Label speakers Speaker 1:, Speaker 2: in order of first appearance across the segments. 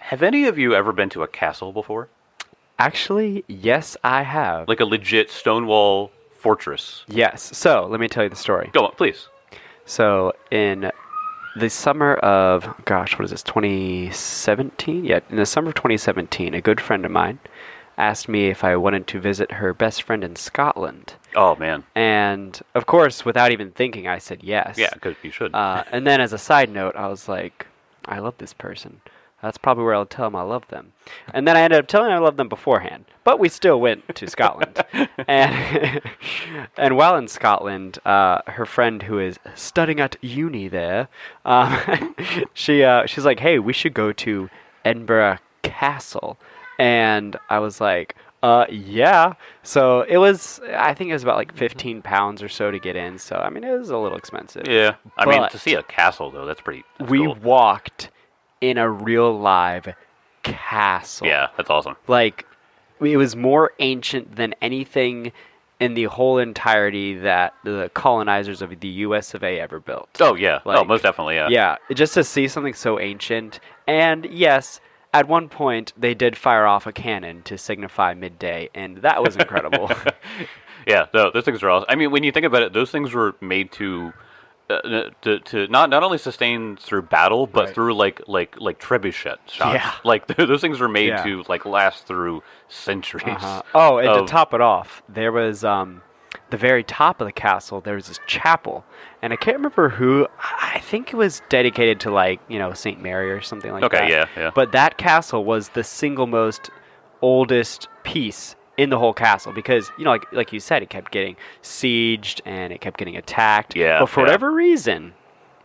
Speaker 1: Have any of you ever been to a castle before?
Speaker 2: Actually, yes, I have.
Speaker 1: Like a legit Stonewall fortress?
Speaker 2: Yes. So, let me tell you the story.
Speaker 1: Go on, please.
Speaker 2: So, in the summer of, gosh, what is this, 2017? Yeah, in the summer of 2017, a good friend of mine asked me if I wanted to visit her best friend in Scotland.
Speaker 1: Oh, man.
Speaker 2: And, of course, without even thinking, I said yes.
Speaker 1: Yeah, because you should.
Speaker 2: And then as a side note, I was like, I love this person. That's probably where I'll tell them I love them. And then I ended up telling them I love them beforehand. But we still went to Scotland. And and while in Scotland, her friend who is studying at uni there, she's like, hey, we should go to Edinburgh Castle. And I was like, yeah. So it was, I think it was about like £15 or so to get in. So, I mean, it was a little expensive.
Speaker 1: Yeah. I mean,
Speaker 2: But
Speaker 1: to see a castle, though, that's
Speaker 2: we
Speaker 1: cool.
Speaker 2: walked in a real live castle.
Speaker 1: Yeah, that's awesome.
Speaker 2: Like, it was more ancient than anything in the whole entirety that the colonizers of the US of A ever built.
Speaker 1: Oh, yeah.
Speaker 2: Like,
Speaker 1: most definitely, yeah.
Speaker 2: Yeah, just to see something so ancient. And yes, at one point, they did fire off a cannon to signify midday, and that was incredible.
Speaker 1: Yeah, no, those things are awesome. I mean, when you think about it, those things were made to not only sustain through battle, but through like trebuchet shots.
Speaker 2: Yeah.
Speaker 1: Like those things were made
Speaker 2: Yeah.
Speaker 1: to like last through centuries.
Speaker 2: Oh, and to top it off, there was the very top of the castle. There was this chapel, and I can't remember who. I think it was dedicated to like Saint Mary or something like that.
Speaker 1: Okay, yeah.
Speaker 2: But that castle was the single most oldest piece in the whole castle because like you said, it kept getting sieged and it kept getting attacked.
Speaker 1: Yeah,
Speaker 2: But for
Speaker 1: yeah.
Speaker 2: whatever reason,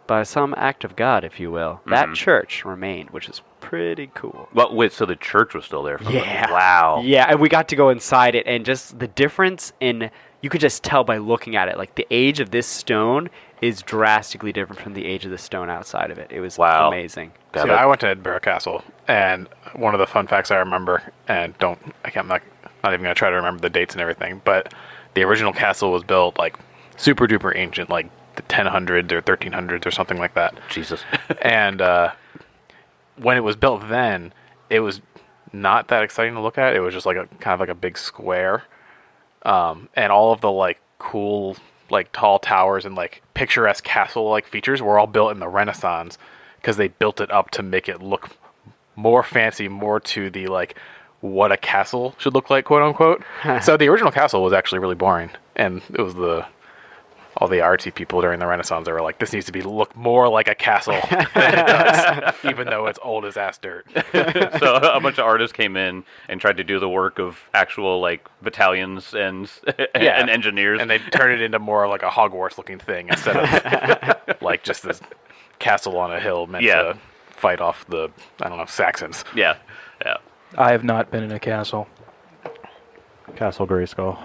Speaker 2: by some act of God, if you will, that church remained, which is pretty cool.
Speaker 1: Well, wait, so the church was still there?
Speaker 2: Yeah.
Speaker 1: Wow.
Speaker 2: Yeah, and we got to go inside it, and just the difference in, you could just tell by looking at it. Like, the age of this stone is drastically different from the age of the stone outside of it. It was amazing.
Speaker 1: God,
Speaker 3: So I went to Edinburgh Castle, and one of the fun facts I remember, and I'm not even going to try to remember the dates and everything, but the original castle was built, like, super duper ancient, like the 1000s or 1300s or something like that.
Speaker 1: Jesus.
Speaker 3: And when it was built then, it was not that exciting to look at. It was just like a kind of like a big square. And all of the like cool, like tall towers and like picturesque castle-like features were all built in the Renaissance because they built it up to make it look more fancy, more to the like what a castle should look like, quote unquote. So the original castle was actually really boring, and it was all the artsy people during the Renaissance that were like, this needs to look more like a castle than it does, even though it's old as ass dirt.
Speaker 1: So a bunch of artists came in and tried to do the work of actual like battalions and engineers,
Speaker 3: And they turned it into more like a Hogwarts looking thing instead of like just this castle on a hill meant to fight off the, I don't know, Saxons.
Speaker 1: Yeah.
Speaker 4: I have not been in a castle.
Speaker 5: Castle Grayskull.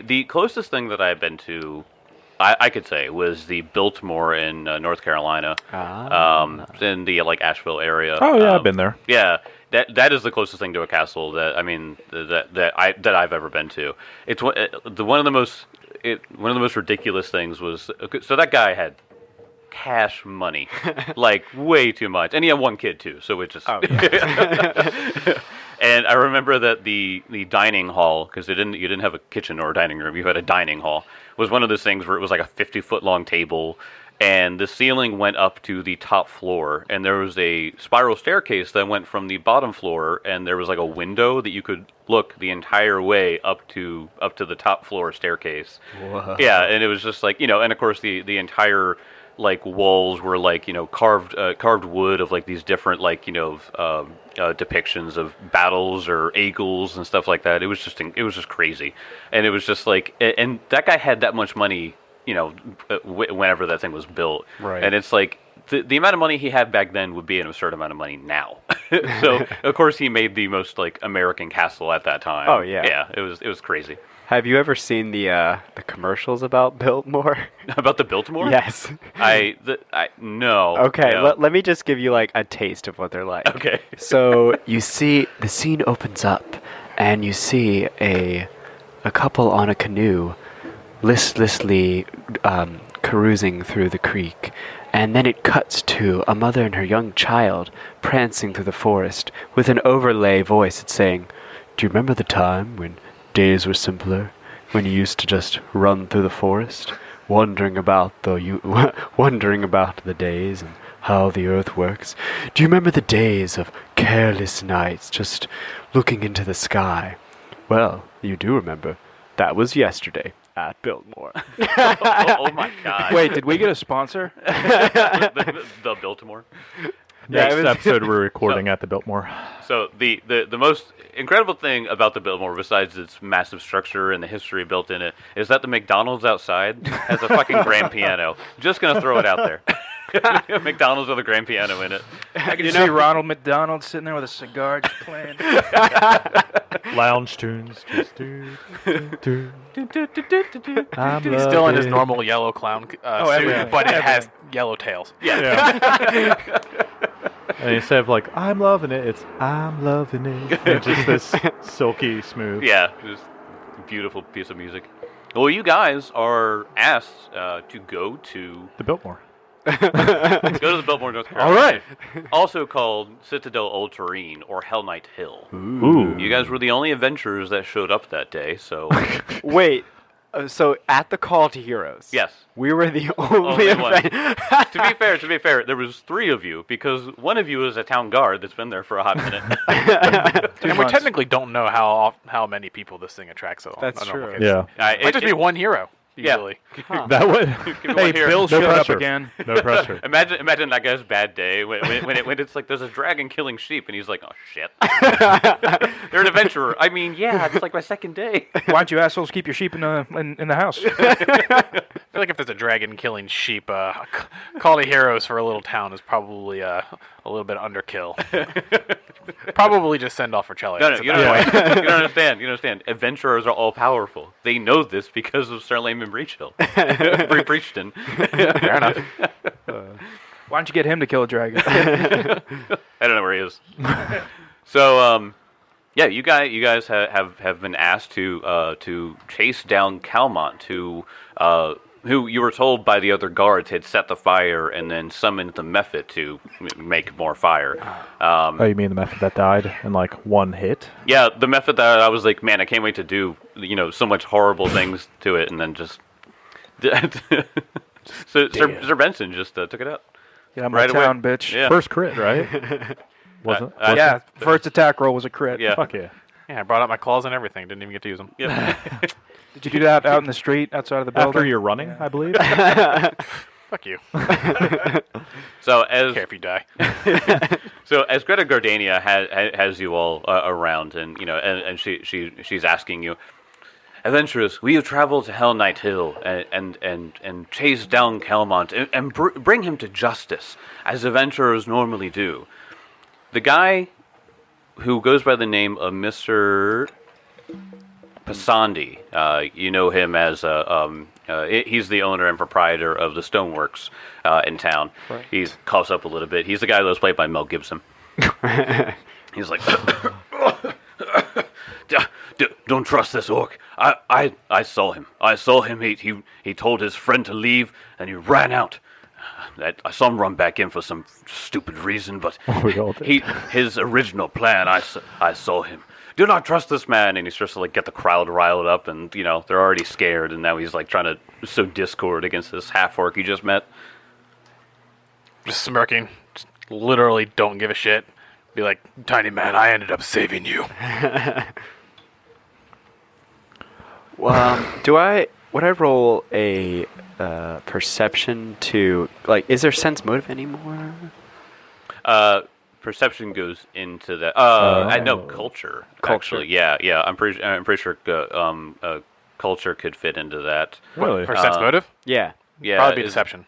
Speaker 1: The closest thing that I've been to, I could say, was the Biltmore in North Carolina, in the like Asheville area.
Speaker 5: Oh yeah, I've been there.
Speaker 1: Yeah, that is the closest thing to a castle that that I've ever been to. It's one of the most ridiculous things was, so that guy had cash money, like way too much, and he had one kid too, so it just.
Speaker 2: Oh, yeah.
Speaker 1: And I remember that the dining hall, because you didn't have a kitchen or a dining room, you had a dining hall, was one of those things where it was like a 50-foot long table, and the ceiling went up to the top floor, and there was a spiral staircase that went from the bottom floor, and there was like a window that you could look the entire way up to the top floor staircase.
Speaker 2: Whoa.
Speaker 1: Yeah, and it was just like, and of course the entire like walls were like carved wood of like these different like depictions of battles or eagles and stuff like that. It was just crazy, and it was just like, and that guy had that much money, whenever that thing was built,
Speaker 2: right?
Speaker 1: And it's like the amount of money he had back then would be an absurd amount of money now. So of course he made the most like American castle at that time.
Speaker 2: Oh yeah,
Speaker 1: yeah, it was crazy.
Speaker 2: Have you ever seen the commercials about Biltmore?
Speaker 1: About the Biltmore?
Speaker 2: Yes.
Speaker 1: No.
Speaker 2: Okay,
Speaker 1: no.
Speaker 2: let me just give you like a taste of what they're like.
Speaker 1: Okay.
Speaker 2: So you see, the scene opens up, and you see a couple on a canoe, listlessly carousing through the creek, And then it cuts to a mother and her young child prancing through the forest with an overlay voice. It's saying, "Do you remember the time when days were simpler? When you used to just run through the forest, wondering about the days and how the earth works? Do you remember the days of careless nights, just looking into the sky? Well, you do remember. That was yesterday at Biltmore."
Speaker 1: Oh my god.
Speaker 4: Wait, did we get a sponsor?
Speaker 1: the Biltmore.
Speaker 5: Next
Speaker 2: it was-
Speaker 5: episode, we're recording at the Biltmore.
Speaker 1: So the most incredible thing about the Biltmore, besides its massive structure and the history built in it, is that the McDonald's outside has a fucking grand piano. Just gonna throw it out there. McDonald's with a grand piano in it.
Speaker 4: I can see Ronald McDonald sitting there with a cigar just playing.
Speaker 5: Lounge tunes. Just I'm
Speaker 3: He's still in his
Speaker 5: loving-
Speaker 3: normal yellow clown suit,
Speaker 4: everything.
Speaker 3: but it has yellow tails.
Speaker 5: Yeah. And instead of like, I'm loving it, it's I'm loving it. And just this silky smooth.
Speaker 1: Yeah, just a beautiful piece of music. Well, you guys are asked to go to
Speaker 5: The Biltmore.
Speaker 1: the Biltmore, North Carolina.
Speaker 5: All right.
Speaker 1: Also called Citadel Ulterine or Hellknight Hill.
Speaker 5: Ooh.
Speaker 1: You guys were the only adventurers that showed up that day, so
Speaker 2: Wait, so at the call to heroes,
Speaker 1: yes.
Speaker 2: we were the only
Speaker 1: Only one.
Speaker 2: event-
Speaker 1: To be fair, there was 3 of you because one of you is a town guard that's been there for a hot minute.
Speaker 3: And we
Speaker 4: months.
Speaker 3: technically don't know how many people this thing attracts.
Speaker 2: That's
Speaker 3: on a normal
Speaker 2: true.
Speaker 3: case.
Speaker 5: Yeah.
Speaker 3: It might just be one hero,
Speaker 1: Yeah.
Speaker 3: usually.
Speaker 5: That would.
Speaker 4: Hey, Bill showed up
Speaker 5: pressure.
Speaker 4: again.
Speaker 5: No pressure.
Speaker 1: Imagine that guy's bad day when it's like there's a dragon killing sheep and he's like, oh shit. They're an adventurer. I mean, yeah, it's like my second day.
Speaker 4: Why don't you assholes keep your sheep in the house?
Speaker 3: I feel like if there's a dragon killing sheep, call to heroes for a little town is probably a little bit underkill. Probably just send off for Chele.
Speaker 1: No, you don't understand. You don't understand. Adventurers are all powerful. They know this because of Sir Layman Breachill. Breachton.
Speaker 3: Fair enough.
Speaker 4: Why don't you get him to kill a dragon?
Speaker 1: I don't know where he is. So, yeah, you guys have been asked to chase down Calmont, who you were told by the other guards had set the fire and then summoned the method to make more fire.
Speaker 5: Oh, you mean the method that died in like one hit?
Speaker 1: Yeah, the method that I was like, man, I can't wait to do, so much horrible things to it, and then just... so Sir Benson just took it out.
Speaker 4: Get out of my
Speaker 1: Right away.
Speaker 4: town, bitch.
Speaker 1: Yeah.
Speaker 5: First crit, right? Wasn't?
Speaker 4: Yeah, first attack roll was a crit.
Speaker 1: Yeah.
Speaker 5: Fuck yeah.
Speaker 3: Yeah, I brought out my claws and everything. Didn't even get to use them.
Speaker 1: Yeah.
Speaker 4: Did you do that out in the street, outside of the building?
Speaker 5: After you're running, I believe.
Speaker 3: Fuck you.
Speaker 1: So
Speaker 3: I don't care if you die.
Speaker 1: as Greta Gardania has you all around, and and she's asking you, adventurers, we have traveled to Hellknight Hill and chased down Calmont and bring him to justice, as adventurers normally do. The guy who goes by the name of Mr. Pasandi, you know him as he's the owner and proprietor of the Stoneworks in town.
Speaker 2: Right.
Speaker 1: He coughs up a little bit. He's the guy that was played by Mel Gibson. He's like, don't trust this orc. I saw him. I saw him. He told his friend to leave, and he ran out. I saw him run back in for some stupid reason, but
Speaker 5: We all did.
Speaker 1: his original plan, I saw him. Do not trust this man, and he's just to like get the crowd riled up, and they're already scared, and now he's like trying to sow discord against this half orc he just met.
Speaker 3: Just smirking. Just literally don't give a shit. Be like, tiny man, I ended up saving you.
Speaker 2: Would I roll a perception to, like, is there sense motive anymore?
Speaker 1: Perception goes into that. I know culture.
Speaker 2: Culture.
Speaker 1: Actually, yeah. I'm pretty sure culture could fit into that.
Speaker 5: Really?
Speaker 3: For sense motive?
Speaker 2: Yeah.
Speaker 1: Yeah,
Speaker 3: Probably be
Speaker 1: is-
Speaker 3: deception.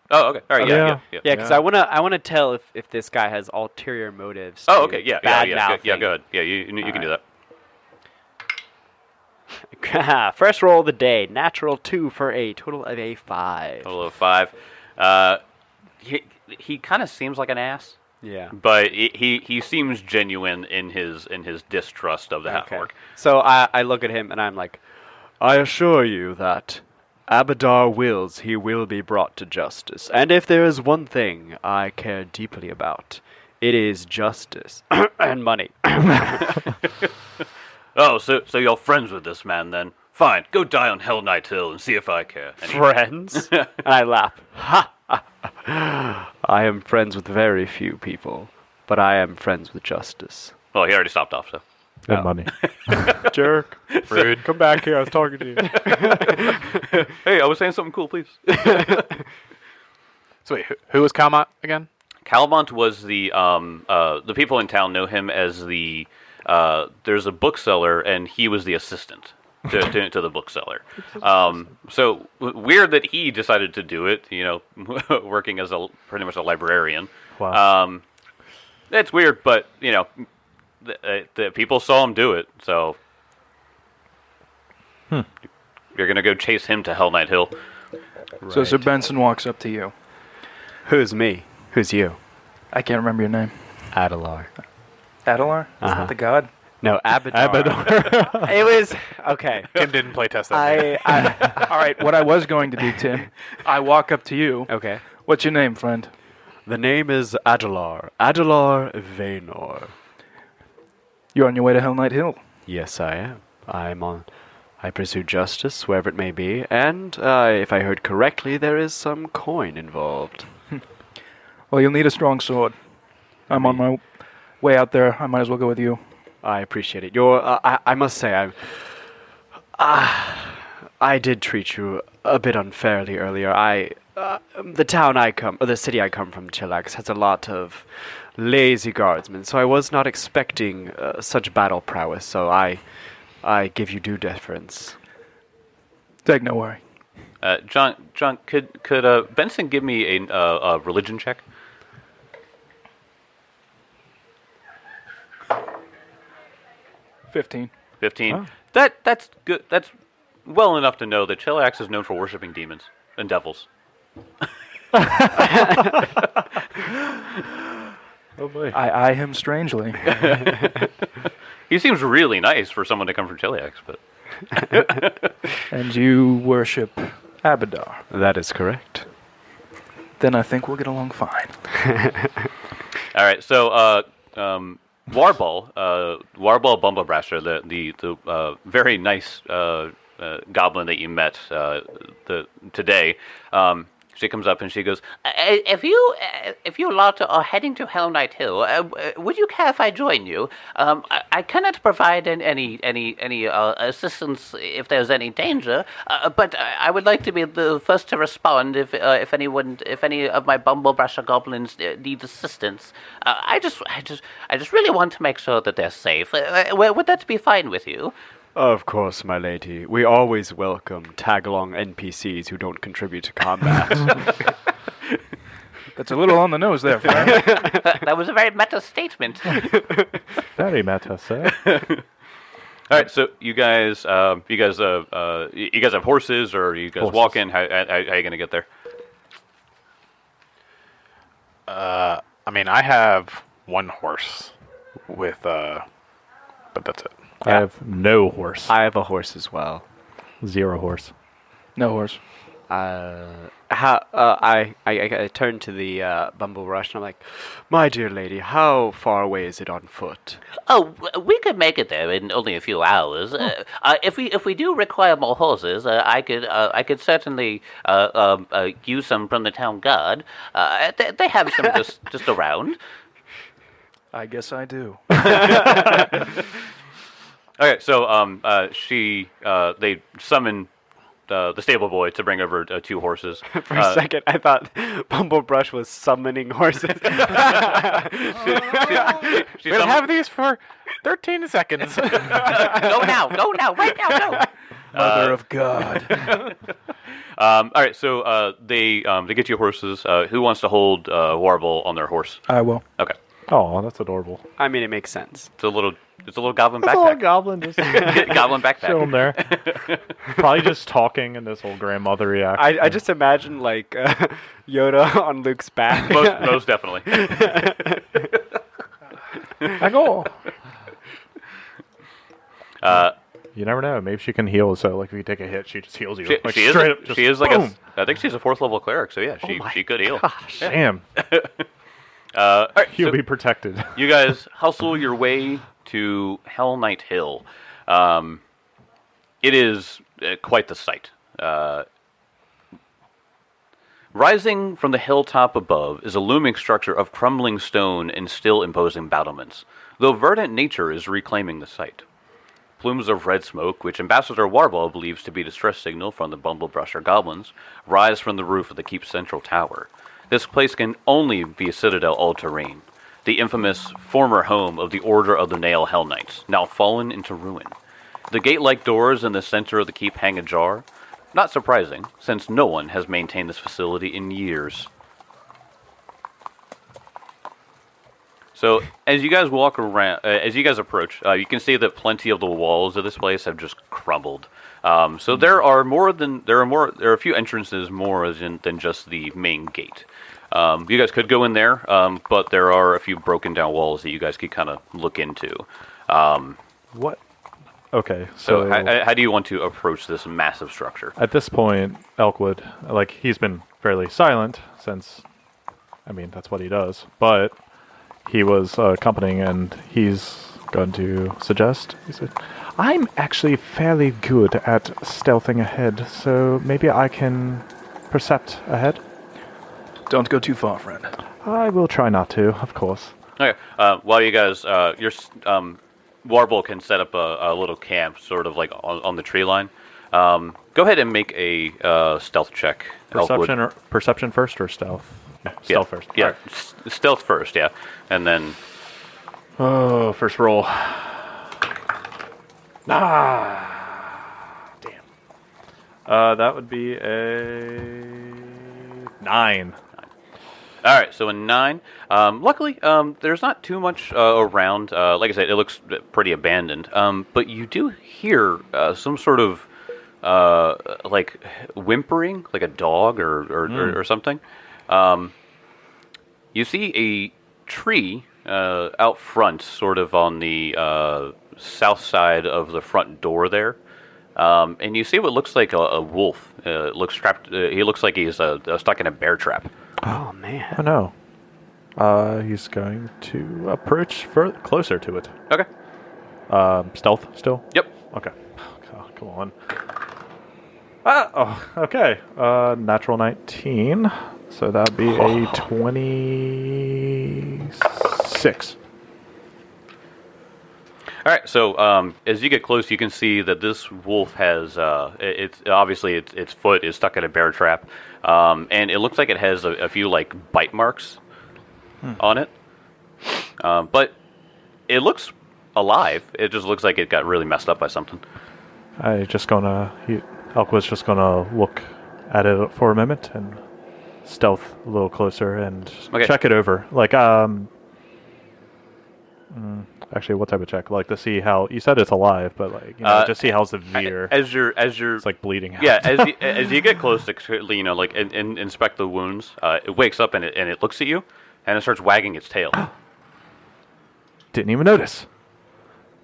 Speaker 1: Oh, okay. All right. Yeah.
Speaker 2: Yeah, because I wanna tell if this guy has ulterior motives.
Speaker 1: Oh,
Speaker 2: to
Speaker 1: okay. Yeah.
Speaker 2: badmouthing.
Speaker 1: Yeah. Go ahead. Yeah. You can do that.
Speaker 2: First roll of the day, natural 2 for a total of a 5.
Speaker 1: Total of 5. He kind of seems like an ass,
Speaker 2: Yeah.
Speaker 1: but he seems genuine in his distrust of the half orc.
Speaker 2: So I look at him and I'm like, I assure you that Abadar wills he will be brought to justice. And if there is one thing I care deeply about, it is justice and money.
Speaker 1: Oh, so you're friends with this man then? Fine, go die on Hellknight Hill and see if I care. And he-
Speaker 2: Friends? And I laugh. Ha! I am friends with very few people, but I am friends with justice.
Speaker 1: Well, he already stopped off, so.
Speaker 5: And money.
Speaker 2: Jerk.
Speaker 3: Rude.
Speaker 5: Come back here. I was talking to you.
Speaker 1: Hey, I was saying something cool, please.
Speaker 3: So wait, who was Calmont again?
Speaker 1: Calmont was the people in town know him as the, there's a bookseller, and he was the assistant to the bookseller. So weird that he decided to do it, working as pretty much a librarian.
Speaker 5: Wow.
Speaker 1: It's weird, but, the people saw him do it, so you're going to go chase him to Hellknight Hill.
Speaker 4: So Sir Benson walks up to you.
Speaker 2: Who's me? Who's you?
Speaker 4: I can't remember your name.
Speaker 2: Adelar.
Speaker 4: Adelar? Is
Speaker 2: Uh-huh.
Speaker 4: that the god?
Speaker 2: No, Abadar. It was... Okay.
Speaker 3: Tim didn't play test that. game.
Speaker 4: All right, what I was going to do, Tim, I walk up to you.
Speaker 2: Okay.
Speaker 4: What's your name, friend?
Speaker 2: The name is Adelar. Adelar Vaynor.
Speaker 4: You're on your way to Hellknight Hill.
Speaker 2: Yes, I am. I pursue justice wherever it may be, and if I heard correctly, there is some coin involved.
Speaker 4: Well, you'll need a strong sword. I'm on my way out there. I might as well go with you.
Speaker 2: I appreciate it. I must say, I did treat you a bit unfairly earlier. The city I come from, Chillax, has a lot of lazy guardsmen, so I was not expecting such battle prowess. So I give you due deference.
Speaker 4: Take no worry.
Speaker 1: John, could Benson give me a religion check?
Speaker 4: $15.
Speaker 1: 15.
Speaker 5: Oh.
Speaker 1: That's good. That's well enough to know that Chillax is known for worshiping demons and devils.
Speaker 5: Oh boy.
Speaker 4: I eye him strangely.
Speaker 1: He seems really nice for someone to come from Chillax, but
Speaker 4: And you worship Abadar.
Speaker 2: That is correct.
Speaker 4: Then I think we'll get along fine.
Speaker 1: all right. So, Warball Bumblebrasher, the very nice goblin that you met today. She comes up and she goes,
Speaker 6: If you lot are heading to Hellknight Hill, would you care if I join you? I cannot provide any assistance if there's any danger, but I would like to be the first to respond if any of my Bumblebrasher goblins need assistance. I just really want to make sure that they're safe. Would that be fine with you?
Speaker 2: Of course, my lady. We always welcome tag-along NPCs who don't contribute to combat.
Speaker 4: That's a little on the nose there, friend.
Speaker 6: That was a very meta statement.
Speaker 5: Very meta, sir.
Speaker 1: all right. So you guys have horses, or you guys
Speaker 5: Horses.
Speaker 1: walking? How you gonna get there?
Speaker 3: I mean, I have one horse with, but that's it.
Speaker 5: I have no horse.
Speaker 2: I have a horse as well.
Speaker 5: 0 horse.
Speaker 4: No horse.
Speaker 2: I turned to the Bumble Rush and I'm like, my dear lady, how far away is it on foot?
Speaker 6: Oh, we could make it there in only a few hours. If we do require more horses, I could certainly use some from the town guard. They have some just around.
Speaker 4: I guess I do.
Speaker 1: Okay, so they summon the stable boy to bring over 2 horses.
Speaker 2: For a second, I thought Bumblebrush was summoning horses.
Speaker 1: She
Speaker 3: We'll
Speaker 1: summon-
Speaker 3: have these for 13 seconds.
Speaker 6: Go now, right now, go.
Speaker 4: Mother of God.
Speaker 1: all right, so they get you horses. Who wants to hold Warble on their horse?
Speaker 4: I will.
Speaker 1: Okay,
Speaker 5: Oh, that's adorable.
Speaker 2: I mean, it makes sense.
Speaker 1: it's a little goblin
Speaker 5: That's a little
Speaker 1: backpack.
Speaker 5: goblin just
Speaker 1: Goblin backpack.
Speaker 5: chilling there. Probably just talking, and this old grandmother reaction.
Speaker 2: I just imagine, like, Yoda on Luke's back.
Speaker 1: Most definitely.
Speaker 4: I go.
Speaker 5: You never know. Maybe she can heal. So, like, if you take a hit, she just heals you.
Speaker 1: She,
Speaker 5: Like,
Speaker 1: she is.
Speaker 5: straight up, just
Speaker 1: She is like
Speaker 5: boom.
Speaker 1: I think she's a 4th level cleric. So yeah, she could heal.
Speaker 2: Gosh.
Speaker 5: Damn.
Speaker 1: All right,
Speaker 5: He'll
Speaker 1: so
Speaker 5: be protected.
Speaker 1: you guys hustle your way to Hellknight Hill. It is quite the sight. Rising from the hilltop above is a looming structure of crumbling stone and still imposing battlements, though verdant nature is reclaiming the site. Plumes of red smoke, which Ambassador Warble believes to be distress signal from the Bumblebrusher goblins, rise from the roof of the keep's central tower. This place can only be a citadel all-terrain, the infamous former home of the Order of the Nail Hell Knights, now fallen into ruin. The gate-like doors in the center of the keep hang ajar. Not surprising, since no one has maintained this facility in years. So, as you guys walk around, as you guys approach, you can see that plenty of the walls of this place have just crumbled. So there are a few entrances more than just the main gate. You guys could go in there, but there are a few broken down walls that you guys could kind of look into.
Speaker 5: What? Okay,
Speaker 1: So, how do you want to approach this massive structure?
Speaker 5: at this point, Elkwood, like, he's been fairly silent since, I mean, that's what he does, but he was accompanying, and he's going to suggest, he said, I'm actually fairly good at stealthing ahead, so maybe I can percept ahead?
Speaker 4: Don't go too far, friend.
Speaker 5: I will try not to, of course.
Speaker 1: Okay. While you guys, Warble can set up a little camp, sort of like on the tree line. Go ahead and make a stealth check. Elkwood.
Speaker 5: Perception first or stealth? No,
Speaker 1: Yeah.
Speaker 5: stealth first.
Speaker 1: Yeah,
Speaker 5: Alright.
Speaker 1: stealth first. Yeah, and then
Speaker 5: Oh, first roll. Damn. That would be a 9.
Speaker 1: all right. So a 9. Luckily, there's not too much around. Like I said, it looks pretty abandoned. But you do hear some sort of like whimpering, like a dog or something. You see a tree out front, sort of on the south side of the front door there. And you see what looks like a wolf. Looks trapped. He looks like he's stuck in a bear trap.
Speaker 2: Oh man.
Speaker 5: Oh no. He's going to approach closer to it.
Speaker 1: Okay.
Speaker 5: Stealth still?
Speaker 1: Yep.
Speaker 5: Okay. Oh, God, come on. Okay. Natural 19. So that'd be a 26.
Speaker 1: All right. So as you get close, you can see that this wolf has it's obviously its foot is stuck in a bear trap, and it looks like it has a few like bite marks on it. But it looks alive. It just looks like it got really messed up by something.
Speaker 5: Elkwood's just gonna look at it for a moment and stealth a little closer and
Speaker 1: Okay.
Speaker 5: check it over. Like, actually, what type of check? Like to see how you said it's alive, but like just see how severe.
Speaker 1: As you're
Speaker 5: It's like bleeding out.
Speaker 1: yeah, as you get close to like and inspect the wounds, it wakes up and it looks at you and it starts wagging its tail.
Speaker 5: Didn't even notice.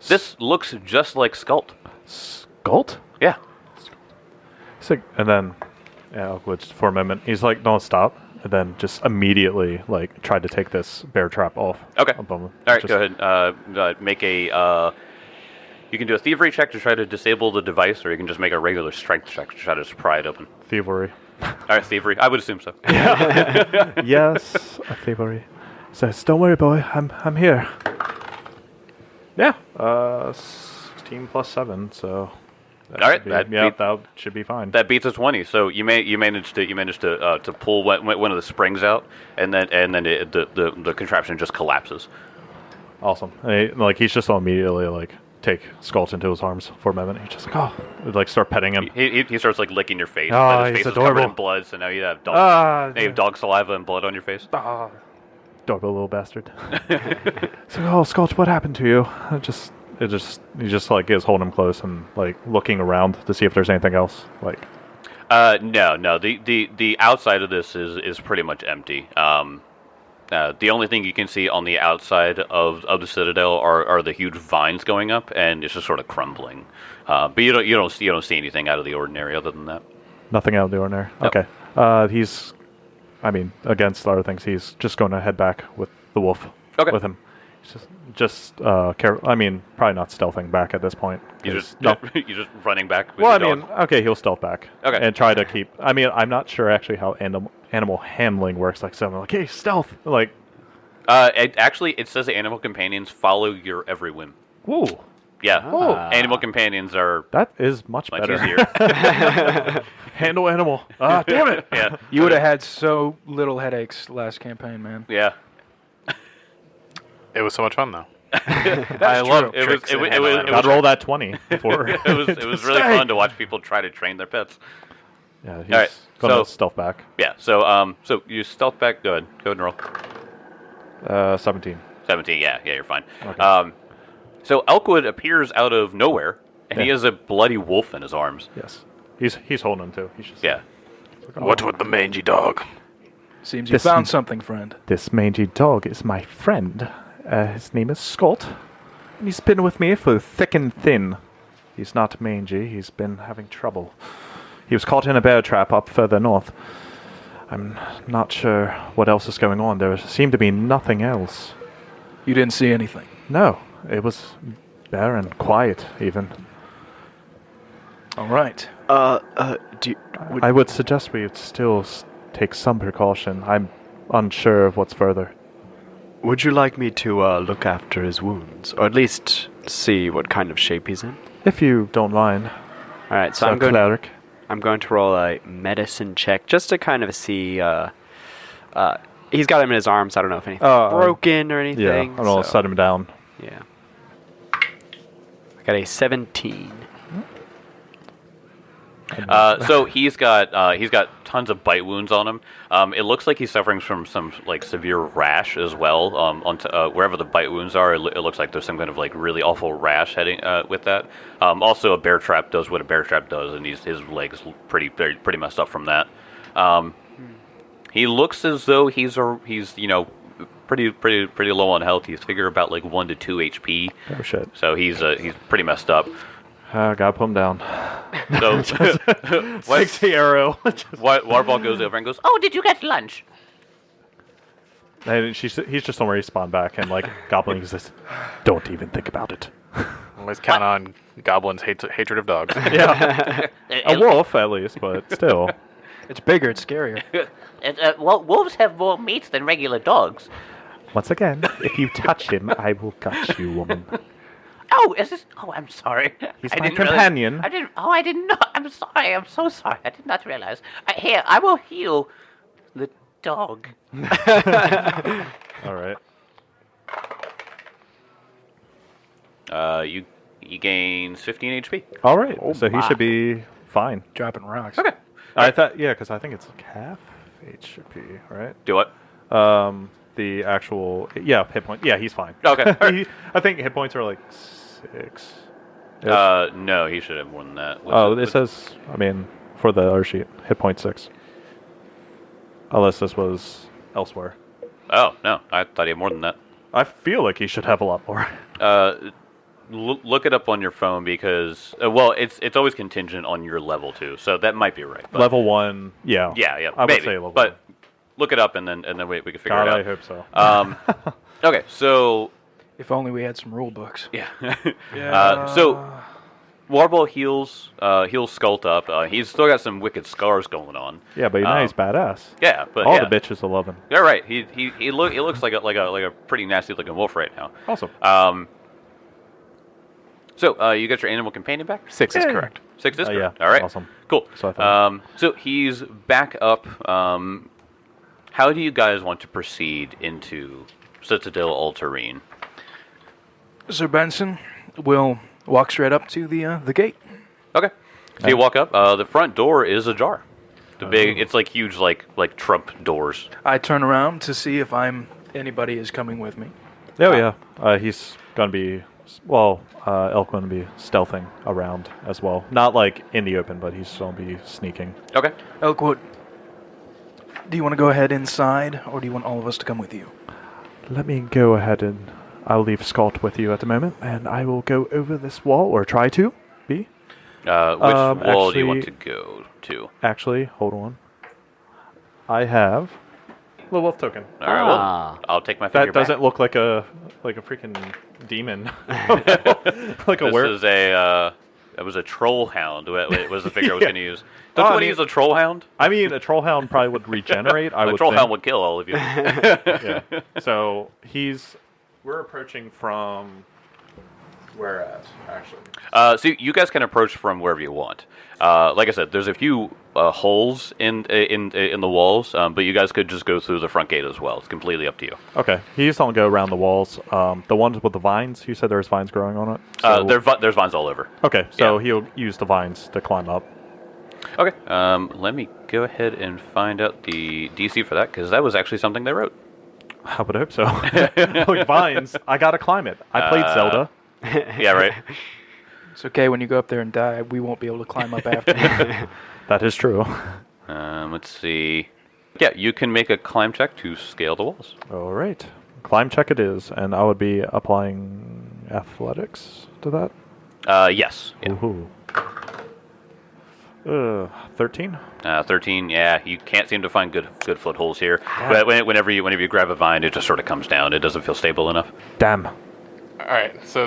Speaker 1: This looks just like Skult.
Speaker 5: Gult?
Speaker 1: Yeah.
Speaker 5: He's like, and then Elkwood for a moment. He's like, "Don't stop," and then just immediately like tried to take this bear trap off.
Speaker 1: Okay.
Speaker 5: Above him.
Speaker 1: All right,
Speaker 5: Just-
Speaker 1: go ahead. Make a. You can do a thievery check to try to disable the device, or you can just make a regular strength check to try to just pry it open.
Speaker 5: Thievery.
Speaker 1: All right, thievery. I would assume so.
Speaker 5: Yes, a thievery. Says, "Don't worry, boy. I'm here." Yeah. 16 plus 7, so.
Speaker 1: All right,
Speaker 5: that should be fine.
Speaker 1: That beats a 20. So you managed to pull one of the springs out, and then the contraption just collapses.
Speaker 5: Awesome. And he's just immediately like take Skulch into his arms for a moment. He's just like, oh, like start petting him.
Speaker 1: He starts like licking your face.
Speaker 5: Oh,
Speaker 1: and his
Speaker 5: he's
Speaker 1: face is covered
Speaker 5: adorable.
Speaker 1: in blood, so now you have
Speaker 5: Ah,
Speaker 1: dog saliva and blood on your face.
Speaker 5: Adorable little bastard. So, oh, Skulch, what happened to you? He just like is holding him close and like looking around to see if there's anything else. Like,
Speaker 1: No. The outside of this is pretty much empty. The only thing you can see on the outside of the citadel are the huge vines going up, and it's just sort of crumbling. But you don't see anything out of the ordinary other than that.
Speaker 5: Nothing out of the ordinary.
Speaker 1: Nope.
Speaker 5: Okay. Against other things, he's just going to head back with the wolf.
Speaker 1: Okay.
Speaker 5: With him. Just careful. Probably not stealthing back at this point.
Speaker 1: You
Speaker 5: 'cause
Speaker 1: just you're just running back. With
Speaker 5: Well,
Speaker 1: your dog.
Speaker 5: he'll stealth back.
Speaker 1: Okay.
Speaker 5: And try to keep. I'm not sure actually how animal handling works. Like someone like, hey, stealth. Like,
Speaker 1: It says the animal companions follow your every whim.
Speaker 5: whoa,
Speaker 1: Yeah. Animal companions are
Speaker 5: that is much
Speaker 1: much
Speaker 5: better.
Speaker 1: easier.
Speaker 5: Handle animal. Ah, damn it.
Speaker 1: Yeah.
Speaker 4: You would have had so little headaches last campaign, man.
Speaker 1: Yeah.
Speaker 3: It was so much fun though.
Speaker 4: That's
Speaker 3: love
Speaker 4: true.
Speaker 1: It was.
Speaker 3: tricks
Speaker 1: It
Speaker 3: and
Speaker 1: was. It
Speaker 3: handle
Speaker 1: was. It
Speaker 3: animals.
Speaker 5: I'd
Speaker 1: was,
Speaker 5: roll that 20 for.
Speaker 1: it was really fun to watch people try to train their pets.
Speaker 5: Yeah, he's
Speaker 1: All right,
Speaker 5: gonna
Speaker 1: so-
Speaker 5: stealth back.
Speaker 1: Yeah. So you stealth back. Go ahead. Go ahead and roll.
Speaker 5: 17.
Speaker 1: 17. Yeah. You're fine.
Speaker 5: Okay.
Speaker 1: So Elkwood appears out of nowhere, and he
Speaker 5: Yeah.
Speaker 1: has a bloody wolf in his arms.
Speaker 5: Yes. He's holding him too. He's just
Speaker 1: Yeah.
Speaker 3: What's with the mangy dog?
Speaker 4: Seems you
Speaker 5: This-
Speaker 4: found something, friend.
Speaker 5: This mangy dog is my friend. His name is Scott. And he's been with me for thick and thin. He's not mangy. He's been having trouble. He was caught in a bear trap up further north. I'm not sure what else is going on. There seemed to be nothing else.
Speaker 4: You didn't see anything.
Speaker 5: No, it was barren, quiet even.
Speaker 4: All right.
Speaker 5: I would suggest we still take some precaution. I'm unsure of what's further.
Speaker 2: Would you like me to look after his wounds, or at least see what kind of shape he's in?
Speaker 5: If you don't mind.
Speaker 2: All right, so
Speaker 5: So cleric.
Speaker 2: I'm going to roll a medicine check just to kind of see. He's got him in his arms. I don't know if anything's broken or anything.
Speaker 5: Yeah, I'm gonna set him down.
Speaker 2: Yeah. I got a 17.
Speaker 1: So he's got tons of bite wounds on him. It looks like he's suffering from some like severe rash as well. Wherever the bite wounds are, it looks like there's some kind of like really awful rash heading with that. Also, a bear trap does what a bear trap does, and his legs pretty messed up from that. He looks as though he's pretty low on health. He's figure about like 1 to 2 HP.
Speaker 5: Oh shit.
Speaker 1: So he's pretty messed up.
Speaker 5: Gotta put him down.
Speaker 1: So
Speaker 5: Takes the arrow.
Speaker 1: Warball goes over and goes,
Speaker 6: Oh, did you get lunch?
Speaker 5: And he's just somewhere he spawned back, and like Goblin says, "Don't even think about it."
Speaker 3: Always count on Goblin's hatred of dogs.
Speaker 5: Yeah, a wolf at least, but still.
Speaker 4: It's bigger. It's scarier.
Speaker 6: Well, wolves have more meat than regular dogs.
Speaker 5: Once again, if you touch him, I will gut you, woman.
Speaker 6: Oh, is this? Oh, I'm sorry.
Speaker 5: He's
Speaker 6: I
Speaker 5: my
Speaker 6: didn't realize-
Speaker 5: companion.
Speaker 6: I didn't. Oh, I didn't know. I'm sorry. I'm so sorry. I did not realize. Here, I will heal the dog.
Speaker 5: All right.
Speaker 1: he gains 15 HP.
Speaker 5: All right. So he should be fine.
Speaker 4: Dropping rocks.
Speaker 1: Okay.
Speaker 5: I thought, yeah, because I think it's like half HP, right?
Speaker 1: Do what?
Speaker 5: The actual, hit point. Yeah, he's fine.
Speaker 1: Okay.
Speaker 5: I think hit points are like 6.
Speaker 1: No, he should have more than that.
Speaker 5: It says, for the other sheet, hit point 6. Unless this was elsewhere.
Speaker 1: Oh, no. I thought he had more than that.
Speaker 5: I feel like he should have a lot more.
Speaker 1: Look it up on your phone because, it's always contingent on your level too, so that might be right. But
Speaker 5: Level 1, yeah.
Speaker 1: Yeah,
Speaker 5: I
Speaker 1: maybe.
Speaker 5: would say level
Speaker 1: but
Speaker 5: 1.
Speaker 1: look it up and then we can figure
Speaker 5: God,
Speaker 1: it out.
Speaker 5: I hope so.
Speaker 1: Okay, so
Speaker 4: If only we had some rule books.
Speaker 1: yeah. So Warball heals Skult up. He's still got some wicked scars going on.
Speaker 5: Yeah, but now he's badass.
Speaker 1: Yeah, but
Speaker 5: All
Speaker 1: yeah.
Speaker 5: the bitches will love him.
Speaker 1: You're right. He looks like a pretty nasty looking wolf right now.
Speaker 5: Awesome.
Speaker 1: So you got your animal companion back?
Speaker 3: 6 is
Speaker 5: Yay.
Speaker 3: correct.
Speaker 1: 6 is
Speaker 5: Yeah,
Speaker 1: correct. All right.
Speaker 5: awesome.
Speaker 1: Cool.
Speaker 5: So I thought.
Speaker 1: So he's back up. How do you guys want to proceed into Citadel All-Terrain?
Speaker 4: Sir Benson will walk straight up to the gate.
Speaker 1: Okay. So you walk up. The front door is ajar. It's like huge, like Trump doors.
Speaker 4: I turn around to see if anybody is coming with me.
Speaker 5: Oh, yeah. He's going to be... Elk going to be stealthing around as well. Not like in the open, but he's going to be sneaking.
Speaker 1: Okay.
Speaker 4: Elkwood, Do you want to go ahead inside, or do you want all of us to come with you?
Speaker 5: Let me go ahead and I'll leave Scott with you at the moment, and I will go over this wall, or try to be.
Speaker 1: Which wall do you want to
Speaker 5: actually-
Speaker 1: go to?
Speaker 5: Actually, hold on. I have the wolf token.
Speaker 1: All right, well, I'll take my finger
Speaker 5: That doesn't
Speaker 1: back.
Speaker 5: look like a freaking demon. Like a
Speaker 1: This
Speaker 5: were.
Speaker 1: is a it was a troll hound. Was the figure I was
Speaker 5: Yeah.
Speaker 1: going to use? Don't you want to use a troll hound?
Speaker 5: I mean, a troll hound probably would regenerate. I
Speaker 1: A
Speaker 5: would
Speaker 1: troll
Speaker 5: think.
Speaker 1: hound would kill all of you.
Speaker 5: Yeah. So we're approaching from where at actually?
Speaker 1: So you guys can approach from wherever you want. Like I said, there's a few holes in the walls, but you guys could just go through the front gate as well. It's completely up to you.
Speaker 5: Okay. He's don't go around the walls. The ones with the vines. You said there's vines growing on it. So,
Speaker 1: There's vines all over.
Speaker 5: okay. So
Speaker 1: yeah.
Speaker 5: he'll use the vines to climb up.
Speaker 1: Okay. Let me go ahead and find out the DC for that, because that was actually something they wrote.
Speaker 5: I would hope so. Like vines. I gotta climb it. I played Zelda.
Speaker 1: Yeah, right.
Speaker 4: It's okay when you go up there and die. We won't be able to climb up after you.
Speaker 5: That is true.
Speaker 1: Let's see. Yeah, you can make a climb check to scale the walls.
Speaker 5: All right. Climb check it is, and I would be applying athletics to that.
Speaker 1: Yes. Yeah.
Speaker 5: Ooh. 13.
Speaker 1: 13. Yeah, you can't seem to find good footholds here. But whenever you grab a vine, it just sort of comes down. It doesn't feel stable enough.
Speaker 5: Damn.
Speaker 3: Alright, so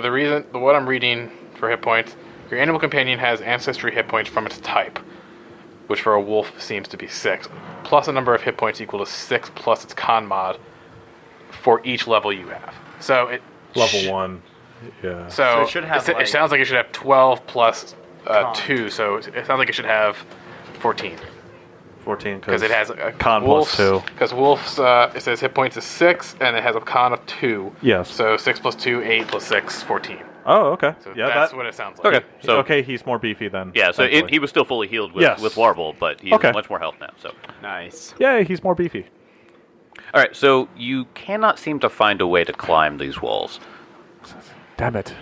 Speaker 3: what I'm reading for hit points, your animal companion has ancestry hit points from its type, which for a wolf seems to be 6, plus a number of hit points equal to 6 plus its con mod for each level you have. So it
Speaker 5: Level 1. Yeah.
Speaker 3: So
Speaker 2: it should have,
Speaker 3: it
Speaker 2: like,
Speaker 3: sounds like it should have 12 plus 2, so it sounds like it should have 14.
Speaker 5: 14
Speaker 3: Because it has a
Speaker 5: con plus 2.
Speaker 3: Because wolf's, it says hit points is 6, and it has a con of 2.
Speaker 5: Yes.
Speaker 3: So 6 plus 2, 8 plus 6, 14.
Speaker 5: Oh, okay.
Speaker 3: So
Speaker 5: yeah,
Speaker 3: that's what it sounds like.
Speaker 1: Okay. So
Speaker 5: okay, he's more beefy then.
Speaker 1: yeah, so
Speaker 5: thankfully.
Speaker 1: he was still fully healed with,
Speaker 5: Yes.
Speaker 1: with Warble, but he
Speaker 5: Okay.
Speaker 1: has much more health now. So
Speaker 2: Nice.
Speaker 5: Yeah, he's more beefy.
Speaker 1: all right, so you cannot seem to find a way to climb these walls.
Speaker 5: Damn it.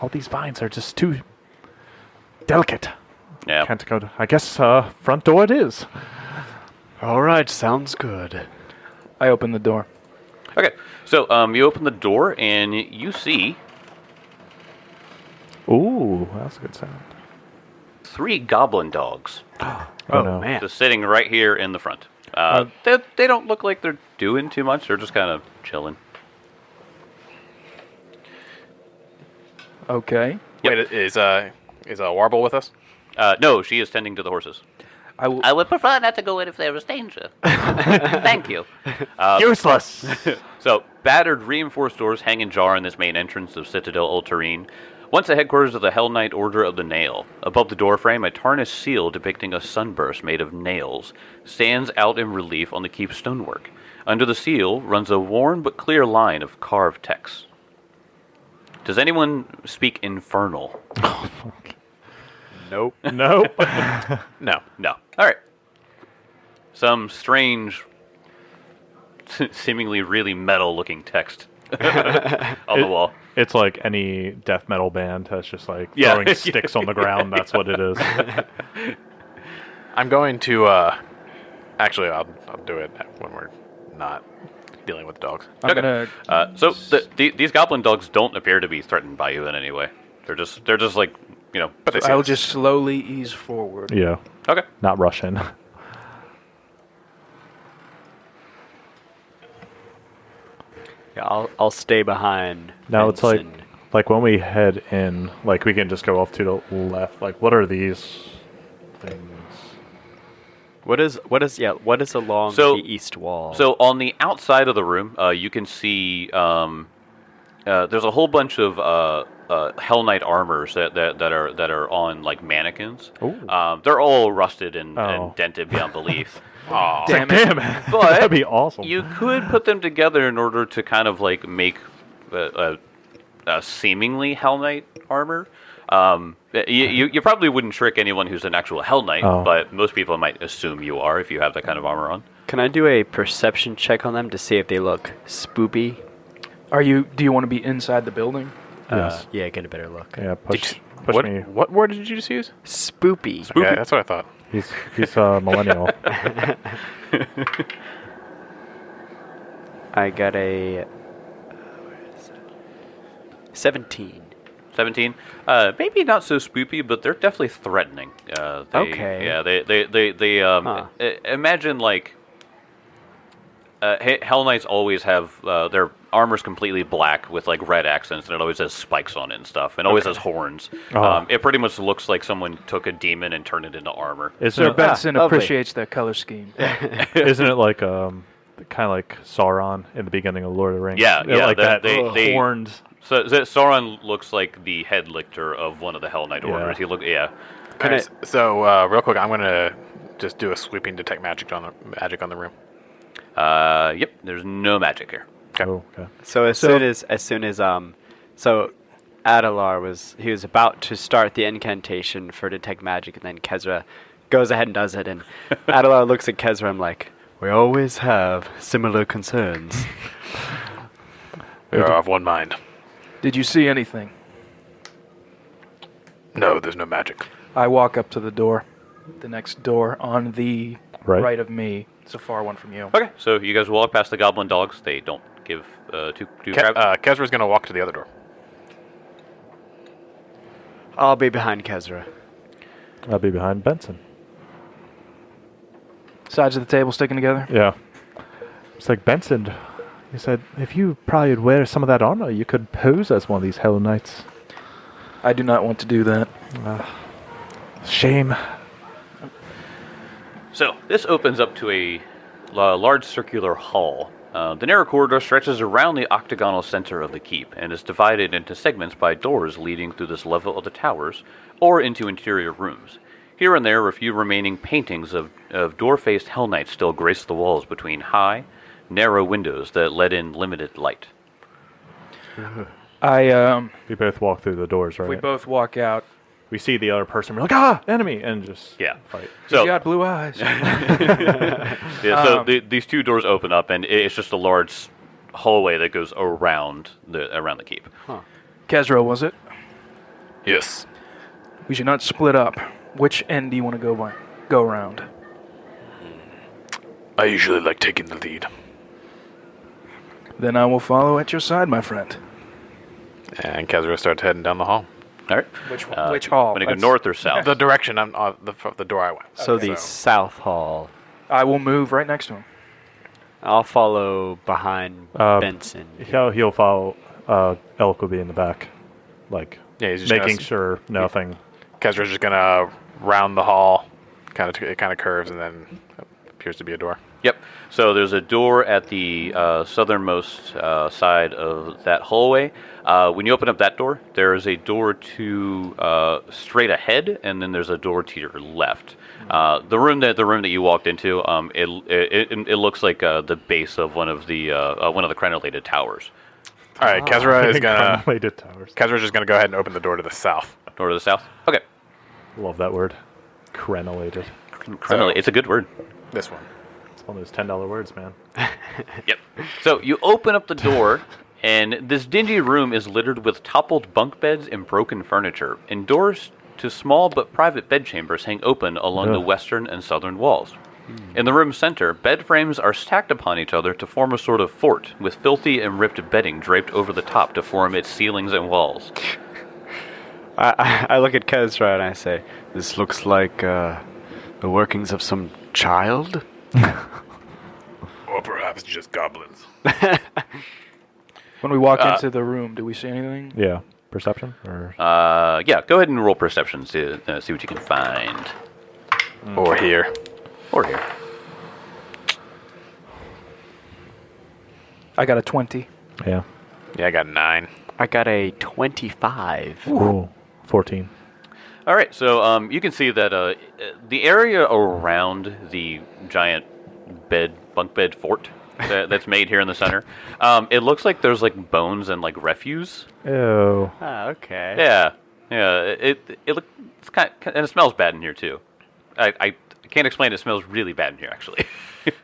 Speaker 5: All these vines are just too delicate.
Speaker 1: Yeah.
Speaker 5: Can't go to... I guess front door it is.
Speaker 2: All right, sounds good.
Speaker 4: I open the door.
Speaker 1: Okay, so you open the door and you see
Speaker 5: Ooh, that's a good sound.
Speaker 1: 3 goblin dogs
Speaker 5: Oh, no.
Speaker 2: man.
Speaker 1: just sitting right here in the front. They don't look like they're doing too much. They're just kind of chilling.
Speaker 4: Okay.
Speaker 3: Wait, is Warble with us?
Speaker 1: No, she is tending to the horses.
Speaker 4: I will.
Speaker 6: I would prefer not to go in if there was danger. Thank you.
Speaker 5: Useless!
Speaker 1: So, battered reinforced doors hang ajar in this main entrance of Citadel Ultarine. Once the headquarters of the Hellknight Order of the Nail. Above the doorframe, a tarnished seal depicting a sunburst made of nails stands out in relief on the keep stonework. Under the seal runs a worn but clear line of carved text. Does anyone speak Infernal?
Speaker 2: Nope.
Speaker 5: Nope.
Speaker 3: No.
Speaker 1: No. All right. Some strange, seemingly really metal-looking text on the wall.
Speaker 5: It's like any death metal band that's just like
Speaker 1: Yeah.
Speaker 5: throwing sticks on the ground. That's what it is.
Speaker 3: I'm going to, actually, I'll do it when we're not dealing with dogs.
Speaker 4: I'm
Speaker 1: Okay.
Speaker 4: gonna.
Speaker 1: So these goblin dogs don't appear to be threatened by you in any way. They're just like, you know.
Speaker 3: But they see
Speaker 4: I'll
Speaker 3: us.
Speaker 4: just slowly ease forward.
Speaker 5: Yeah.
Speaker 1: Okay.
Speaker 5: Not Russian.
Speaker 2: Yeah, I'll stay behind.
Speaker 5: Now it's like
Speaker 2: Vincent.
Speaker 5: when we head in, like we can just go off to the left. Like what are these things?
Speaker 2: What is along
Speaker 1: So-
Speaker 2: the east wall?
Speaker 1: So on the outside of the room, you can see there's a whole bunch of Hell Knight armors that are on like mannequins.
Speaker 5: Ooh.
Speaker 1: They're all rusted and
Speaker 5: Oh.
Speaker 1: dented beyond belief.
Speaker 4: Damn it.
Speaker 5: Damn it.
Speaker 1: But
Speaker 5: That'd be awesome.
Speaker 1: You could put them together in order to kind of like make a seemingly Hell Knight armor. You probably wouldn't trick anyone who's an actual Hell Knight,
Speaker 5: Oh.
Speaker 1: but most people might assume you are if you have that kind of armor on.
Speaker 2: Can I do a perception check on them to see if they look spoopy?
Speaker 4: Do you want to be inside the building?
Speaker 5: Yes.
Speaker 2: Yeah, get a better look.
Speaker 5: Yeah, push
Speaker 3: what,
Speaker 5: me.
Speaker 3: what word did you just use?
Speaker 2: Spoopy.
Speaker 3: Yeah, that's what I thought.
Speaker 5: He's a millennial.
Speaker 2: I got a 17.
Speaker 1: 17. Maybe not so spoopy, but they're definitely threatening.
Speaker 2: Okay.
Speaker 1: Yeah, they imagine like Hell Knights always have their armor's completely black with like red accents, and it always has spikes on it and stuff, and always has horns. It pretty much looks like someone took a demon and turned it into armor.
Speaker 4: Sir Benson
Speaker 2: lovely.
Speaker 4: appreciates that color scheme.
Speaker 5: Isn't it like kind of like Sauron in the beginning of Lord of the Rings?
Speaker 1: Yeah,
Speaker 5: like that.
Speaker 1: they
Speaker 5: horned.
Speaker 1: So Sauron looks like the head lictor of one of the Hell Knight orders. He
Speaker 3: So real quick, I'm gonna just do a sweeping detect magic on the room.
Speaker 1: Yep. There's no magic here.
Speaker 5: Oh, okay.
Speaker 2: So as soon as so Adelar was about to start the incantation for detect magic, and then Kezra goes ahead and does it, and Adelar looks at Kezra and like, we always have similar concerns.
Speaker 3: We are of one mind.
Speaker 4: Did you see anything?
Speaker 3: No, there's no magic.
Speaker 4: I walk up to the door, the next door on the right of me. It's a far one from you.
Speaker 1: Okay. So you guys walk past the goblin dogs. They don't give two crap.
Speaker 3: Kezra's gonna walk to the other door.
Speaker 2: I'll be behind Kezra.
Speaker 5: I'll be behind Benson.
Speaker 4: Sides of the table sticking together.
Speaker 5: Yeah. It's like Benson. He said, if you probably would wear some of that armor, you could pose as one of these Hell Knights.
Speaker 4: I do not want to do that.
Speaker 5: Shame.
Speaker 1: So this opens up to a large circular hall. The narrow corridor stretches around the octagonal center of the keep and is divided into segments by doors leading through this level of the towers or into interior rooms. Here and there, a few remaining paintings of door-faced Hell Knights still grace the walls between high, narrow windows that let in limited light.
Speaker 5: We both walk through the doors, right?
Speaker 4: We both walk out.
Speaker 5: We see the other person. We're like, enemy, and just fight.
Speaker 1: So
Speaker 4: He's got blue eyes.
Speaker 1: these two doors open up, and it's just a large hallway that goes around the keep.
Speaker 4: Kezra, was it?
Speaker 3: Yes.
Speaker 4: We should not split up. Which end do you want to go around?
Speaker 3: I usually like taking the lead.
Speaker 4: Then I will follow at your side, my friend.
Speaker 3: And Kezra starts heading down the hall.
Speaker 1: All right.
Speaker 4: Which hall?
Speaker 1: Want to go north or south?
Speaker 3: The direction I'm the door I went.
Speaker 2: So the south hall.
Speaker 4: I will move right next to him.
Speaker 2: I'll follow behind Benson.
Speaker 5: He'll follow. Elk will be in the back, like
Speaker 3: he's just
Speaker 5: making sure nothing.
Speaker 3: Kezra's just gonna round the hall. It kind of curves and then appears to be a door.
Speaker 1: Yep. So there's a door at the southernmost side of that hallway. When you open up that door, there is a door to straight ahead, and then there's a door to your left. The room that you walked into, it looks like the base of one of the crenellated towers.
Speaker 3: All right, Kezra is gonna.
Speaker 5: Towers.
Speaker 3: Kezra's just gonna go ahead and open the door to the south.
Speaker 1: Door to the south. Okay.
Speaker 5: Love that word. Crenellated.
Speaker 1: It's a good word.
Speaker 3: This one.
Speaker 5: It's one of those $10 words, man.
Speaker 1: Yep. So you open up the door, and this dingy room is littered with toppled bunk beds and broken furniture, and doors to small but private bedchambers hang open along the western and southern walls. In the room's center, bed frames are stacked upon each other to form a sort of fort, with filthy and ripped bedding draped over the top to form its ceilings and walls.
Speaker 2: I look at Kezra and I say, this looks like the workings of some child?
Speaker 3: Or perhaps just goblins.
Speaker 4: When we walk into the room, do we see anything?
Speaker 5: Yeah. Perception? Or
Speaker 1: Yeah, go ahead and roll perception to see what you can find.
Speaker 3: Or here.
Speaker 1: Or here.
Speaker 4: I got a 20.
Speaker 5: Yeah.
Speaker 3: Yeah, I got 9.
Speaker 2: I got a 25.
Speaker 5: Ooh, 14.
Speaker 1: All right, so you can see that the area around the giant bunk bed fort that's made here in the center, it looks like there's like bones and like refuse.
Speaker 5: Ew.
Speaker 2: Ah, okay.
Speaker 1: Yeah. It's kind of, and it smells bad in here too. I can't explain. It smells really bad in here, actually.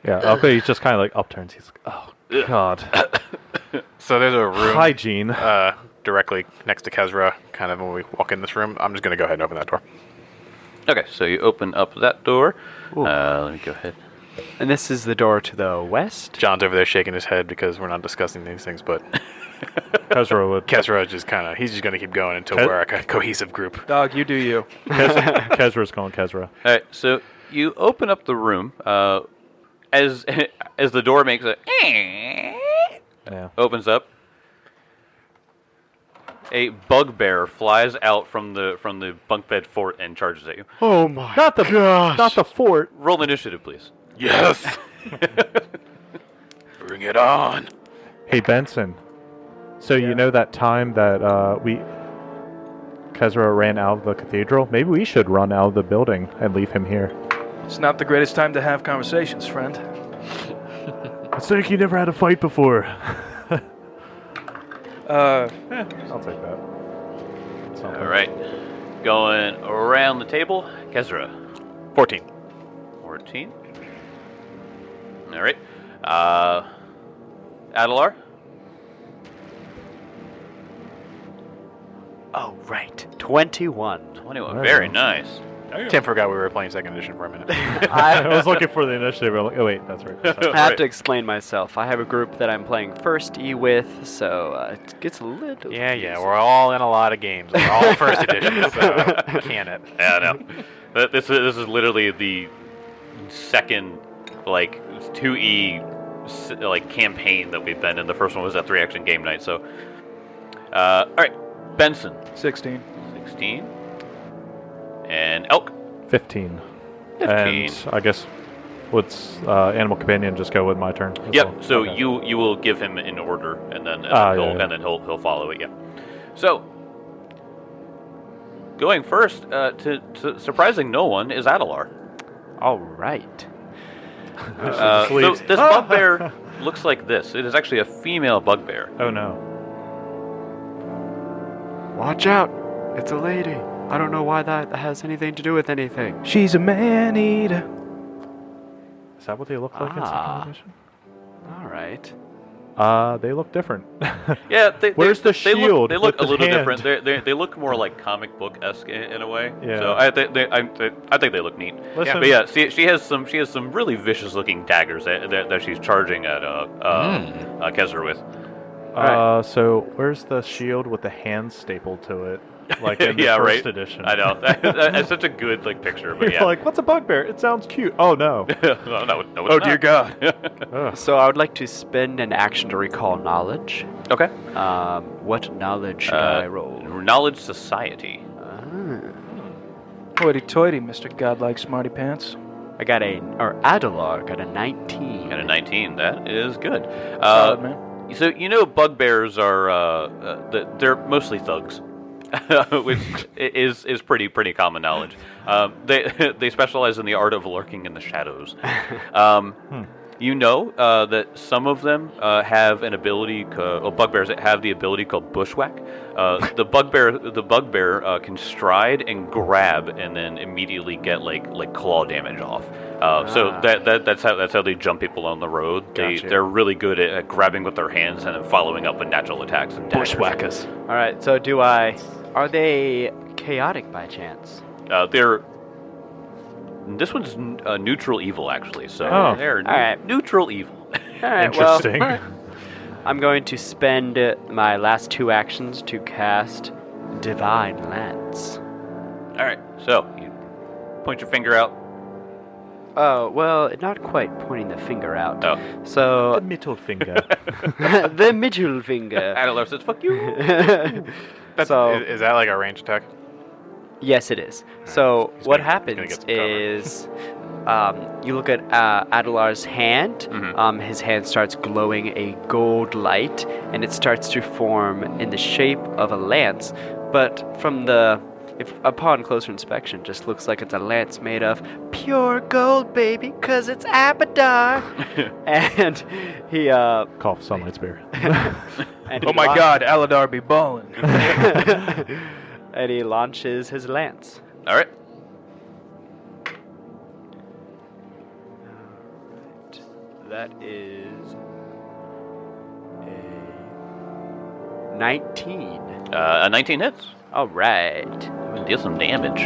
Speaker 5: Yeah, okay, he's just kind of like upturns. He's like, oh, God.
Speaker 3: So there's a room
Speaker 5: Hygiene.
Speaker 3: directly next to Kezra, kind of when we walk in this room. I'm just going to go ahead and open that door.
Speaker 1: Okay, so you open up that door. Let me go ahead.
Speaker 2: And this is the door to the west?
Speaker 3: John's over there shaking his head because we're not discussing these things, but
Speaker 5: Kezra would.
Speaker 3: Kezra just he's just going to keep going until we're a cohesive group.
Speaker 4: Dog, you do you.
Speaker 5: Kezra's calling Kezra.
Speaker 1: All right, so you open up the room. As the door makes a
Speaker 5: Yeah.
Speaker 1: opens up, a bugbear flies out from the bunk bed fort and charges at you.
Speaker 2: Oh my
Speaker 5: Not the fort.
Speaker 1: Roll initiative, please.
Speaker 3: Yes! Bring it on!
Speaker 5: Hey Benson. So you know that time that Kezra ran out of the cathedral? Maybe we should run out of the building and leave him here.
Speaker 4: It's not the greatest time to have conversations, friend.
Speaker 5: It's like you never had a fight before.
Speaker 4: Uh,
Speaker 5: I'll take that.
Speaker 1: All right, going around the table, Kezra.
Speaker 3: 14.
Speaker 1: 14. All right. Adelar.
Speaker 2: Oh, right. 21.
Speaker 1: 21. Very nice.
Speaker 3: Tim forgot we were playing second edition for a minute.
Speaker 5: I was looking for the initiative. Oh wait, that's right.
Speaker 2: I have to explain myself. I have a group that I'm playing first E with, so it gets a little...
Speaker 3: Yeah, we're all in a lot of games. We're all first edition, so can it.
Speaker 1: Yeah, no. But this is literally the second 2E campaign that we've been in. The first one was that 3-action game night. So, all right, Benson.
Speaker 4: 16.
Speaker 1: 16. And Elk.
Speaker 5: 15.
Speaker 1: 15.
Speaker 5: And I guess what's animal companion just go with my turn? as
Speaker 1: Yep.
Speaker 5: well?
Speaker 1: So
Speaker 5: Okay.
Speaker 1: you will give him an order, and then he'll follow it. Yeah. So going first to surprising no one is Adelar.
Speaker 2: All right.
Speaker 1: So this bugbear looks like this. It is actually a female bugbear.
Speaker 5: Oh no.
Speaker 2: Watch out. It's a lady. I don't know why that has anything to do with anything.
Speaker 4: She's a man-eater.
Speaker 5: Is that what they look like in
Speaker 2: Ah.
Speaker 5: second edition?
Speaker 2: All right.
Speaker 5: They look different.
Speaker 1: Yeah,
Speaker 5: Where's the
Speaker 1: they
Speaker 5: shield
Speaker 1: They look
Speaker 5: with
Speaker 1: a
Speaker 5: the
Speaker 1: little
Speaker 5: hand?
Speaker 1: different. They look more like comic book esque in a way.
Speaker 5: Yeah.
Speaker 1: So I think they look neat.
Speaker 5: Listen-
Speaker 1: But yeah, she has some really vicious looking daggers that she's charging at Kezra with.
Speaker 5: So where's the shield with the hand stapled to it? Like in the
Speaker 1: Yeah,
Speaker 5: first
Speaker 1: right.
Speaker 5: edition.
Speaker 1: I know. That's such a good picture. But
Speaker 5: You're
Speaker 1: yeah.
Speaker 5: like, what's a bugbear? It sounds cute. Oh no.
Speaker 1: no, it's
Speaker 4: Oh, dear
Speaker 1: not.
Speaker 4: God.
Speaker 5: Ugh.
Speaker 2: So I would like to spend an action to recall knowledge.
Speaker 1: Okay.
Speaker 2: What knowledge should I roll?
Speaker 1: Knowledge Society.
Speaker 4: Hoity-toity, Mr. Godlike Smarty Pants.
Speaker 2: Adelar got a 19.
Speaker 1: Got a 19. That is good.
Speaker 4: Solid, man.
Speaker 1: So bugbears are they're mostly thugs, which is pretty common knowledge. They specialize in the art of lurking in the shadows. You know that some of them have an ability. Bugbears that have the ability called bushwhack. The bugbear can stride and grab, and then immediately get like claw damage off. So that's how they jump people on the road.
Speaker 2: Gotcha.
Speaker 1: They're really good at grabbing with their hands and then following up with natural attacks and daggers.
Speaker 3: Bushwhackers.
Speaker 2: All right. So are they chaotic by chance?
Speaker 1: This one's neutral evil, actually. So
Speaker 5: Oh.
Speaker 1: they're
Speaker 2: All right.
Speaker 1: neutral evil.
Speaker 2: All right.
Speaker 5: Interesting.
Speaker 2: Well, I'm going to spend my last 2 actions to cast Divine Lance.
Speaker 1: All right. So you point your finger out.
Speaker 2: Oh, well, not quite pointing the finger out.
Speaker 1: Oh.
Speaker 2: So,
Speaker 5: middle finger.
Speaker 2: the middle finger.
Speaker 1: Adelar says, "Fuck you."
Speaker 2: So,
Speaker 3: Is that like a range attack?
Speaker 2: yes, it is. So,
Speaker 3: He's
Speaker 2: what
Speaker 3: gonna
Speaker 2: happens
Speaker 3: get some cover.
Speaker 2: is you look at Adelar's hand.
Speaker 1: Mhm.
Speaker 2: His hand starts glowing a gold light, and it starts to form in the shape of a lance. But upon closer inspection, just looks like it's a lance made of pure gold, baby, 'cause it's Abadar. And he
Speaker 5: Cough, sunlight spear.
Speaker 2: and
Speaker 4: Oh
Speaker 2: he
Speaker 4: my
Speaker 2: launch-
Speaker 4: God, Aladar be ballin'.
Speaker 2: and he launches his lance.
Speaker 1: All right.
Speaker 2: That is a 19.
Speaker 1: A 19 hits.
Speaker 2: All right.
Speaker 1: Deal some damage.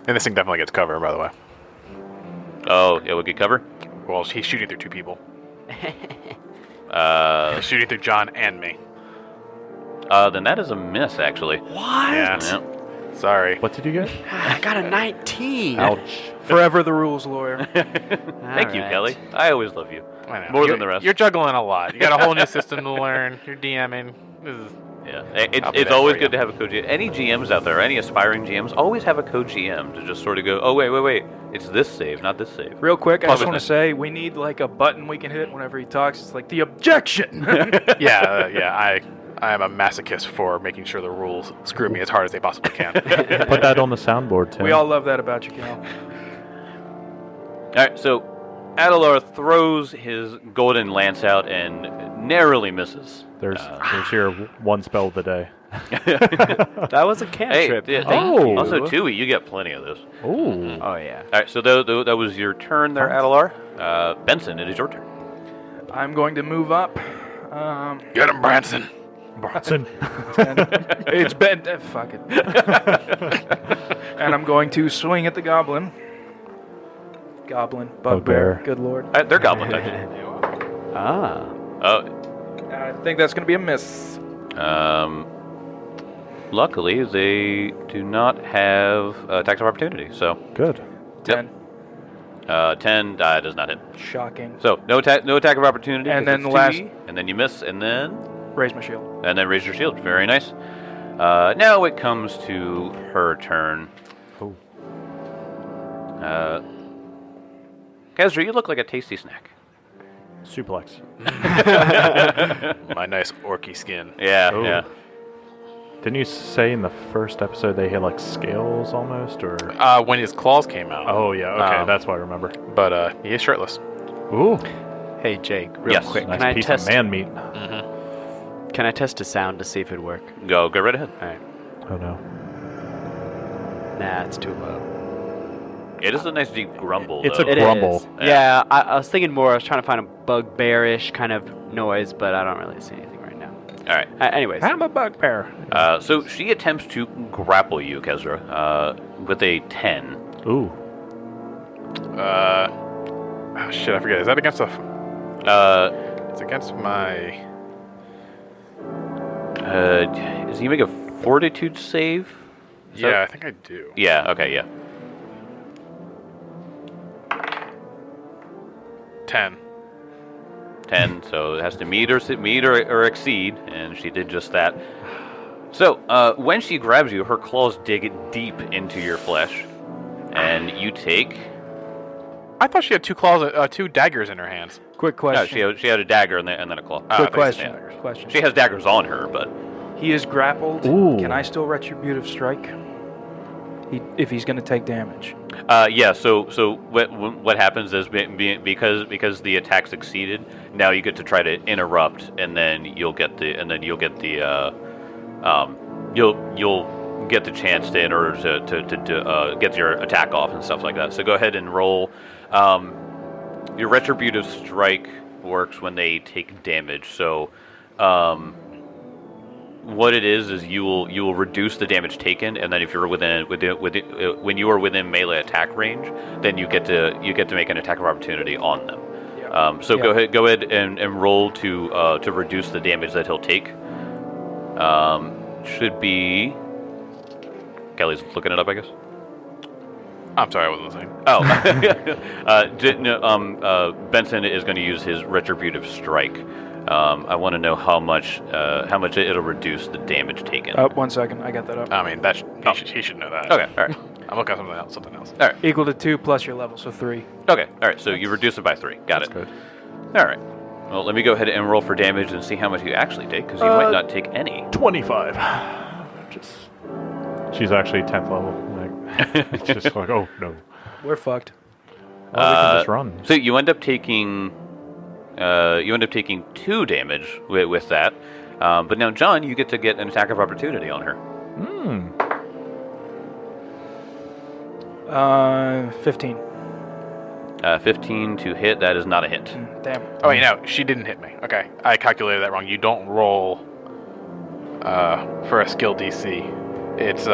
Speaker 3: And this thing definitely gets cover, by the way.
Speaker 1: Oh, it would get cover?
Speaker 3: Well, he's shooting through 2 people.
Speaker 1: Uh,
Speaker 3: He's shooting through John and me.
Speaker 1: then that is a miss, actually.
Speaker 2: What?
Speaker 3: Yeah.
Speaker 1: Yep.
Speaker 3: Sorry.
Speaker 5: What did you get?
Speaker 2: I got a 19.
Speaker 5: Ouch.
Speaker 4: Forever the rules, lawyer.
Speaker 1: Thank you,
Speaker 2: Alright.
Speaker 1: Kelly. I always love you.
Speaker 3: I know.
Speaker 1: More than
Speaker 3: You're-
Speaker 1: the rest.
Speaker 3: You're juggling a lot. You got a whole new system to learn. You're DMing. This is...
Speaker 1: Yeah,
Speaker 3: I'll be
Speaker 1: it's
Speaker 3: there
Speaker 1: always
Speaker 3: for you.
Speaker 1: good to have a co-GM. Any GMs out there, any aspiring GMs, always have a co-GM to just sort of go, oh, wait. It's this save, not this save.
Speaker 4: Real quick, I
Speaker 1: Plus
Speaker 4: just want to say we need like a button we can hit whenever he talks. It's like the objection.
Speaker 3: Yeah. I am a masochist for making sure the rules screw me as hard as they possibly can.
Speaker 5: Put that on the soundboard, Tim.
Speaker 4: We all love that about you, Cal.
Speaker 1: All right, so Adelar throws his golden lance out and narrowly misses.
Speaker 5: There's your one spell of the day.
Speaker 2: That was a
Speaker 1: Hey,
Speaker 2: cantrip.
Speaker 1: thank
Speaker 5: you.
Speaker 1: Also, Tui, you get plenty of this.
Speaker 5: Ooh.
Speaker 2: Oh, yeah.
Speaker 1: All right, so that was your turn there, Adelar. Benson, it is your turn.
Speaker 4: I'm going to move up.
Speaker 3: Get him, Branson.
Speaker 5: Bronson.
Speaker 4: And it's been fuck it. And I'm going to swing at the goblin. Goblin, bugbear.
Speaker 5: Bugbear.
Speaker 4: Good lord.
Speaker 1: They're goblin types.
Speaker 2: Ah.
Speaker 4: I think that's going to be a miss.
Speaker 1: Luckily, they do not have attacks of opportunity, so
Speaker 5: Good.
Speaker 4: 10.
Speaker 1: 10 does not hit.
Speaker 4: Shocking.
Speaker 1: So no attack of opportunity.
Speaker 4: And
Speaker 1: 'cause
Speaker 4: then
Speaker 1: it's
Speaker 4: the last-
Speaker 1: 2E, and then you miss, and then
Speaker 4: Raise my shield.
Speaker 1: raise your shield. Very nice. Now it comes to her turn.
Speaker 5: Oh.
Speaker 1: Kezra, you look like a tasty snack.
Speaker 5: Suplex.
Speaker 3: My nice orky skin.
Speaker 1: Yeah,
Speaker 5: Oh.
Speaker 1: yeah.
Speaker 5: Didn't you say in the first episode they had like scales almost, or?
Speaker 3: When his claws came out.
Speaker 5: Oh yeah, okay,
Speaker 3: Um,
Speaker 5: that's what I remember.
Speaker 3: But he is shirtless.
Speaker 5: Ooh,
Speaker 2: Hey, Jake, real
Speaker 1: Yes.
Speaker 2: quick.
Speaker 5: nice
Speaker 2: Can I
Speaker 5: piece
Speaker 2: test?
Speaker 5: of man meat.
Speaker 2: Can I test a sound to see if it'd work?
Speaker 1: Go right ahead.
Speaker 2: All right.
Speaker 5: Oh no.
Speaker 2: Nah, it's too low.
Speaker 1: It is a nice deep grumble.
Speaker 5: It's
Speaker 1: though.
Speaker 5: a
Speaker 2: It
Speaker 5: grumble.
Speaker 2: is. Yeah, I was thinking more. I was trying to find a bugbearish kind of noise, but I don't really see anything right now.
Speaker 1: All right.
Speaker 2: Anyways,
Speaker 4: I'm a bugbear.
Speaker 1: So she attempts to grapple you, Kezra, with a 10.
Speaker 5: Ooh.
Speaker 3: Oh, shit, I forget. Is that against a... It's against my...
Speaker 1: Does he make a fortitude save? Is
Speaker 3: Yeah,
Speaker 1: that-
Speaker 3: I think I do.
Speaker 1: Yeah, okay, yeah.
Speaker 3: 10.
Speaker 1: 10, so it has to meet or exceed, and she did just that. So, when she grabs you, her claws dig deep into your flesh, and you take...
Speaker 3: I thought she had 2 claws, 2 daggers in her hands.
Speaker 4: Quick
Speaker 1: No,
Speaker 4: question.
Speaker 1: she had a dagger and then a claw.
Speaker 4: Quick
Speaker 3: thanks,
Speaker 4: question.
Speaker 3: daggers.
Speaker 4: Question.
Speaker 1: She has daggers on her, but...
Speaker 4: He is grappled.
Speaker 5: Ooh.
Speaker 4: Can I still retributive strike? If he's going to take damage.
Speaker 1: Yeah, so what happens is because the attack succeeded, now you get to try to interrupt, and then you'll get the chance to in order to get your attack off and stuff like that. So go ahead and roll. Your retributive strike works when they take damage. So what it is you will reduce the damage taken, and then if you're when you are within melee attack range, then you get to make an attack of opportunity on them. So go ahead and roll to reduce the damage that he'll take. Should be Kelly's looking it up, I guess.
Speaker 3: I'm sorry, I wasn't listening.
Speaker 1: Oh, Benson is going to use his retributive strike. I want to know how much it'll reduce the damage taken.
Speaker 4: 1 second. I got that up.
Speaker 3: I mean, he should know that.
Speaker 1: Okay, all right,
Speaker 3: I'm looking at something else.
Speaker 1: all right,
Speaker 4: Equal to 2 plus your level, so 3.
Speaker 1: okay, all right. So you reduce it by 3. Got it.
Speaker 5: Good.
Speaker 1: All right. Well, let me go ahead and roll for damage and see how much you actually take, because you might not take any.
Speaker 5: 25. Just. She's actually 10th level. Like, it's just like, oh no.
Speaker 4: We're fucked.
Speaker 5: Well, we can just run.
Speaker 1: So you end up taking 2 damage with that. But now, John, you get to get an attack of opportunity on her.
Speaker 4: 15.
Speaker 1: 15 to hit. That is not a hit.
Speaker 4: Damn.
Speaker 3: Oh, wait, no, she didn't hit me. Okay, I calculated that wrong. You don't roll for a skill DC. It's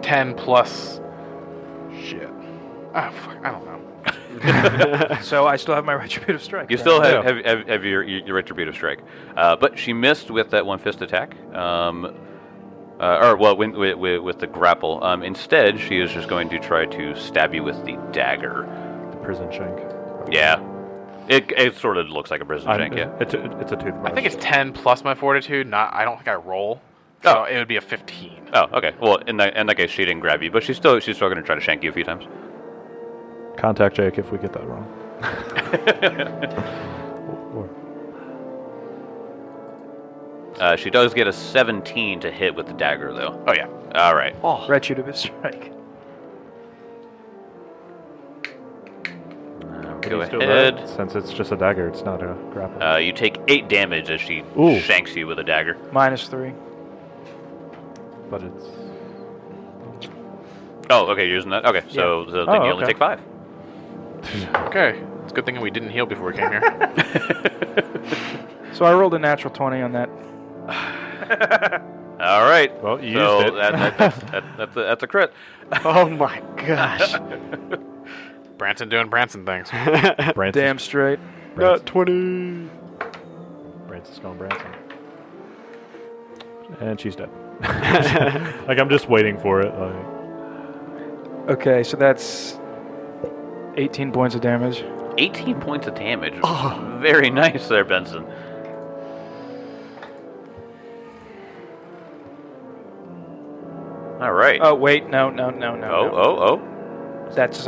Speaker 3: 10 plus Shit. Ah, fuck. I don't know.
Speaker 4: So I still have my retributive strike.
Speaker 1: You
Speaker 4: right?
Speaker 1: still have your retributive strike, but she missed with that one fist attack. With the grapple. Instead, she is just going to try to stab you with the dagger.
Speaker 5: The prison shank.
Speaker 1: Yeah, it sort of looks like a prison shank. Yeah.
Speaker 5: It's a toothbrush.
Speaker 3: I think it's 10 plus my fortitude. I don't think I roll. So it would be a 15.
Speaker 1: Oh, okay. Well, in that case, she didn't grab you, but she's still going to try to shank you a few times.
Speaker 5: Contact Jake if we get that wrong.
Speaker 1: She does get a 17 to hit with the dagger, though.
Speaker 3: Oh, yeah.
Speaker 1: All right.
Speaker 4: Retributive strike.
Speaker 1: Go
Speaker 5: Still
Speaker 1: ahead.
Speaker 5: dead? Since it's just a dagger, it's not a grapple.
Speaker 1: You take 8 damage as she
Speaker 5: Ooh.
Speaker 1: shanks you with a dagger.
Speaker 4: -3.
Speaker 5: But it's...
Speaker 1: Oh, okay, you're using that? Okay, so then you only
Speaker 5: okay.
Speaker 1: take 5.
Speaker 3: Okay. It's a good thing we didn't heal before we came here.
Speaker 4: So I rolled a natural 20 on that.
Speaker 1: All right.
Speaker 5: Well, you
Speaker 1: so
Speaker 5: used it.
Speaker 1: That's a crit.
Speaker 2: Oh my gosh.
Speaker 3: Branson doing Branson things.
Speaker 5: Branson's,
Speaker 4: Damn straight.
Speaker 2: Not 20.
Speaker 5: Branson's going Branson. And she's dead. Like, I'm just waiting for it. Like,
Speaker 4: Okay, so that's 18 points of damage.
Speaker 1: 18 points of damage. Very nice there, Benson. All right.
Speaker 4: Oh, wait, no.
Speaker 1: Oh.
Speaker 4: That's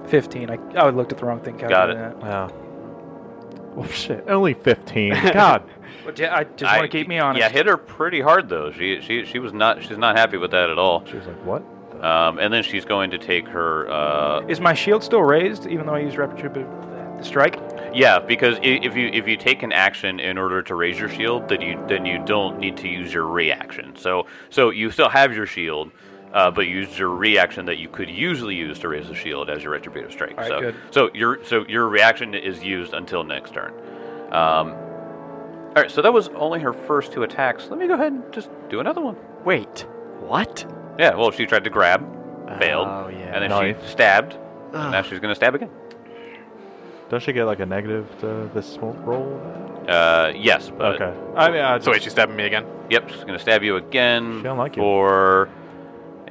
Speaker 4: 15. I looked at the wrong thing.
Speaker 1: Got it.
Speaker 4: calculating that.
Speaker 5: wow. Well, shit. Only 15. God.
Speaker 4: But yeah, I just want to keep me honest.
Speaker 1: Yeah, hit her pretty hard though. She's not happy with that at all.
Speaker 5: She was like, what?
Speaker 1: And then she's going to take her.
Speaker 4: Is my shield still raised, even though I used retributive strike?
Speaker 1: Yeah, because if you take an action in order to raise your shield, then you don't need to use your reaction. So you still have your shield, but you used your reaction that you could usually use to raise the shield as your retributive strike.
Speaker 4: All right,
Speaker 1: so
Speaker 4: good.
Speaker 1: so your reaction is used until next turn. All right, so that was only her first 2 attacks. Let me go ahead and just do another one.
Speaker 2: Wait. What?
Speaker 1: Yeah, well, she tried to grab, failed,
Speaker 2: Oh, yeah.
Speaker 1: and then
Speaker 5: Knife.
Speaker 1: she stabbed, and now she's going to stab again.
Speaker 5: Does she get like a negative to this roll?
Speaker 1: Yes, but...
Speaker 5: Okay. I mean,
Speaker 3: So wait, she's stabbing me again?
Speaker 1: Yep, she's going to stab you again
Speaker 5: She don't like you.
Speaker 1: for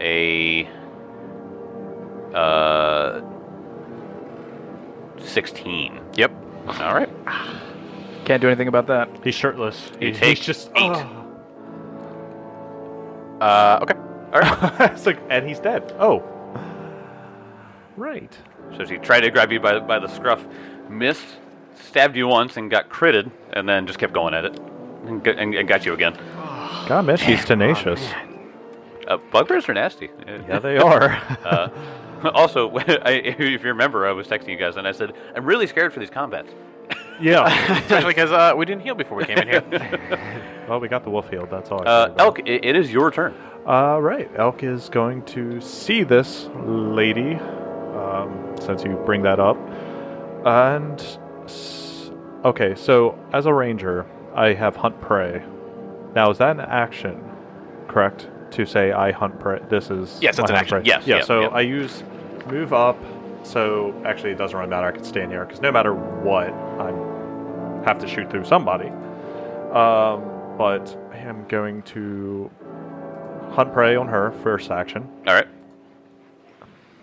Speaker 1: a 16.
Speaker 3: Yep.
Speaker 1: All right.
Speaker 4: Can't do anything about that.
Speaker 5: He's shirtless.
Speaker 1: You
Speaker 5: He's
Speaker 1: take
Speaker 5: just
Speaker 1: 8.
Speaker 3: Okay.
Speaker 1: All right.
Speaker 5: It's like, and he's dead. Oh. Right.
Speaker 1: So she tried to grab you by the scruff, missed, stabbed you once, and got critted, and then just kept going at it, and got you again.
Speaker 5: God, man, she's tenacious.
Speaker 1: Bugbears are nasty.
Speaker 5: Yeah, they are.
Speaker 1: Also, if you remember, I was texting you guys, and I said, I'm really scared for these combats.
Speaker 5: Yeah.
Speaker 3: Especially because we didn't heal before we came in here.
Speaker 5: Well, we got the wolf healed. That's all. I
Speaker 1: Elk, it is your turn.
Speaker 5: Right. Elk is going to see this lady, since you bring that up. And, okay, so as a ranger, I have hunt prey. Now, is that an action, correct? To say I hunt prey. This is...
Speaker 3: Yes, that's
Speaker 5: my
Speaker 3: an
Speaker 5: hunt
Speaker 3: action.
Speaker 5: prey.
Speaker 1: Yes,
Speaker 5: Yeah,
Speaker 1: yep,
Speaker 5: so
Speaker 1: yep.
Speaker 5: I use move up. So, actually, it doesn't really matter. I can stand here, because no matter what, I have to shoot through somebody. But I am going to hunt prey on her, first action.
Speaker 1: All right.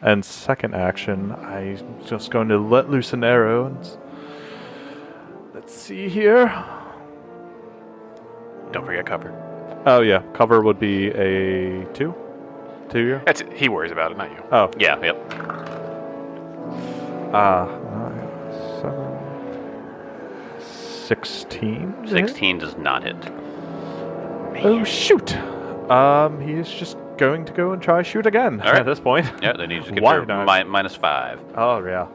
Speaker 5: And second action, I'm just going to let loose an arrow. And let's see here.
Speaker 3: Don't forget cover.
Speaker 5: Oh, yeah. Cover would be a 2? 2 here?
Speaker 3: That's it. He worries about it, not you.
Speaker 5: Oh.
Speaker 1: Yeah, yep.
Speaker 5: 9, 7, 16.
Speaker 1: 16 does not hit.
Speaker 5: Oh, shoot. He is just going to go and try shoot again
Speaker 1: All right.
Speaker 5: at this point.
Speaker 1: Yeah, then you just get
Speaker 5: Why
Speaker 1: your
Speaker 5: not?
Speaker 1: -5.
Speaker 5: Oh, yeah.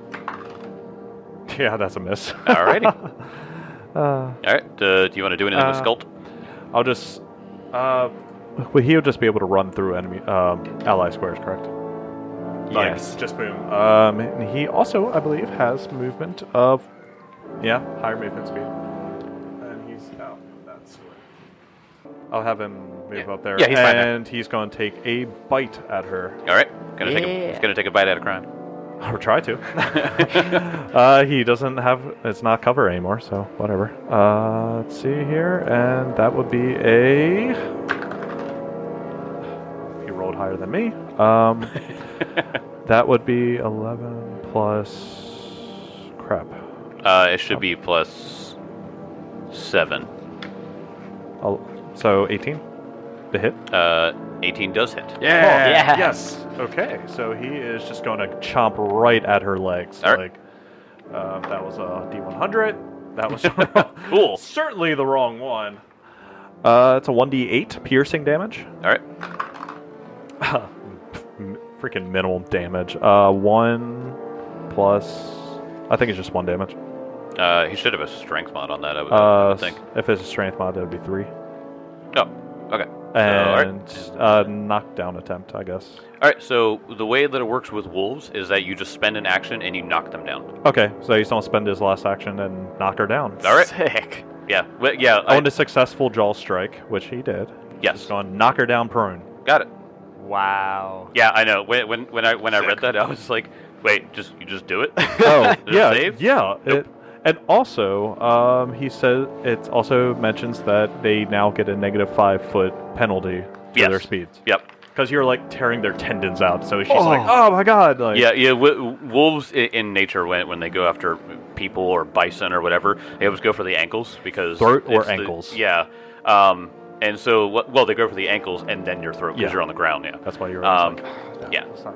Speaker 5: Yeah, that's a miss.
Speaker 1: Alrighty. All right. Do you want to do anything with Sculpt?
Speaker 5: I'll just... well, he'll just be able to run through enemy ally squares, correct?
Speaker 2: Yes.
Speaker 5: Like, just boom. And he also, I believe, has movement of... Yeah, higher movement speed. And he's out. That's... I'll have him move up there.
Speaker 3: Yeah, he's fine now.
Speaker 5: and he's going to take a bite at her.
Speaker 1: All right. He's gonna take a bite out of crime.
Speaker 5: Or try to. He doesn't have... It's not cover anymore, so whatever. Let's see here. And that would be a... He rolled higher than me. That would be 11 plus... Crap.
Speaker 1: It should be plus 7.
Speaker 5: So 18? The hit?
Speaker 1: 18 does hit.
Speaker 5: Yeah.
Speaker 2: Yes.
Speaker 5: Okay, so he is just going to chomp right at her legs.
Speaker 1: All right.
Speaker 5: That was a D100. That was
Speaker 1: Cool.
Speaker 5: certainly the wrong one. It's a 1d8 piercing damage.
Speaker 1: All right.
Speaker 5: Freaking minimal damage. 1 plus... I think it's just 1 damage.
Speaker 1: He should have a strength mod on that, I would think.
Speaker 5: If it's a strength mod, that would be 3.
Speaker 1: Oh, okay.
Speaker 5: And knockdown attempt, I guess.
Speaker 1: All right, so the way that it works with wolves is that you just spend an action and you knock them down.
Speaker 5: Okay, so he's going to spend his last action and knock her down.
Speaker 1: All right.
Speaker 2: Sick.
Speaker 1: Yeah, yeah.
Speaker 5: On a successful jaw strike, which he did.
Speaker 1: Yes.
Speaker 5: He's going to knock her down prone.
Speaker 1: Got it.
Speaker 2: Wow.
Speaker 1: Yeah, I know. When I read that, I was like, wait, you just do it?
Speaker 5: Oh,
Speaker 1: There's a save?
Speaker 5: yeah.
Speaker 1: Nope.
Speaker 5: And also, he says it also mentions that they now get a negative 5-foot penalty for
Speaker 1: Yes.
Speaker 5: their speeds.
Speaker 1: Yep.
Speaker 5: Because you're like tearing their tendons out, so she's like, "Oh my god!" Like,
Speaker 1: Yeah. Wolves in nature, when they go after people or bison or whatever, they always go for the ankles because
Speaker 5: Throat or
Speaker 1: it's
Speaker 5: ankles?
Speaker 1: Yeah. And so, they go for the ankles and then your throat because
Speaker 5: Yeah.
Speaker 1: you're on the ground. Yeah.
Speaker 5: that's why you're
Speaker 1: Um,
Speaker 5: like,
Speaker 1: yeah.
Speaker 5: That's not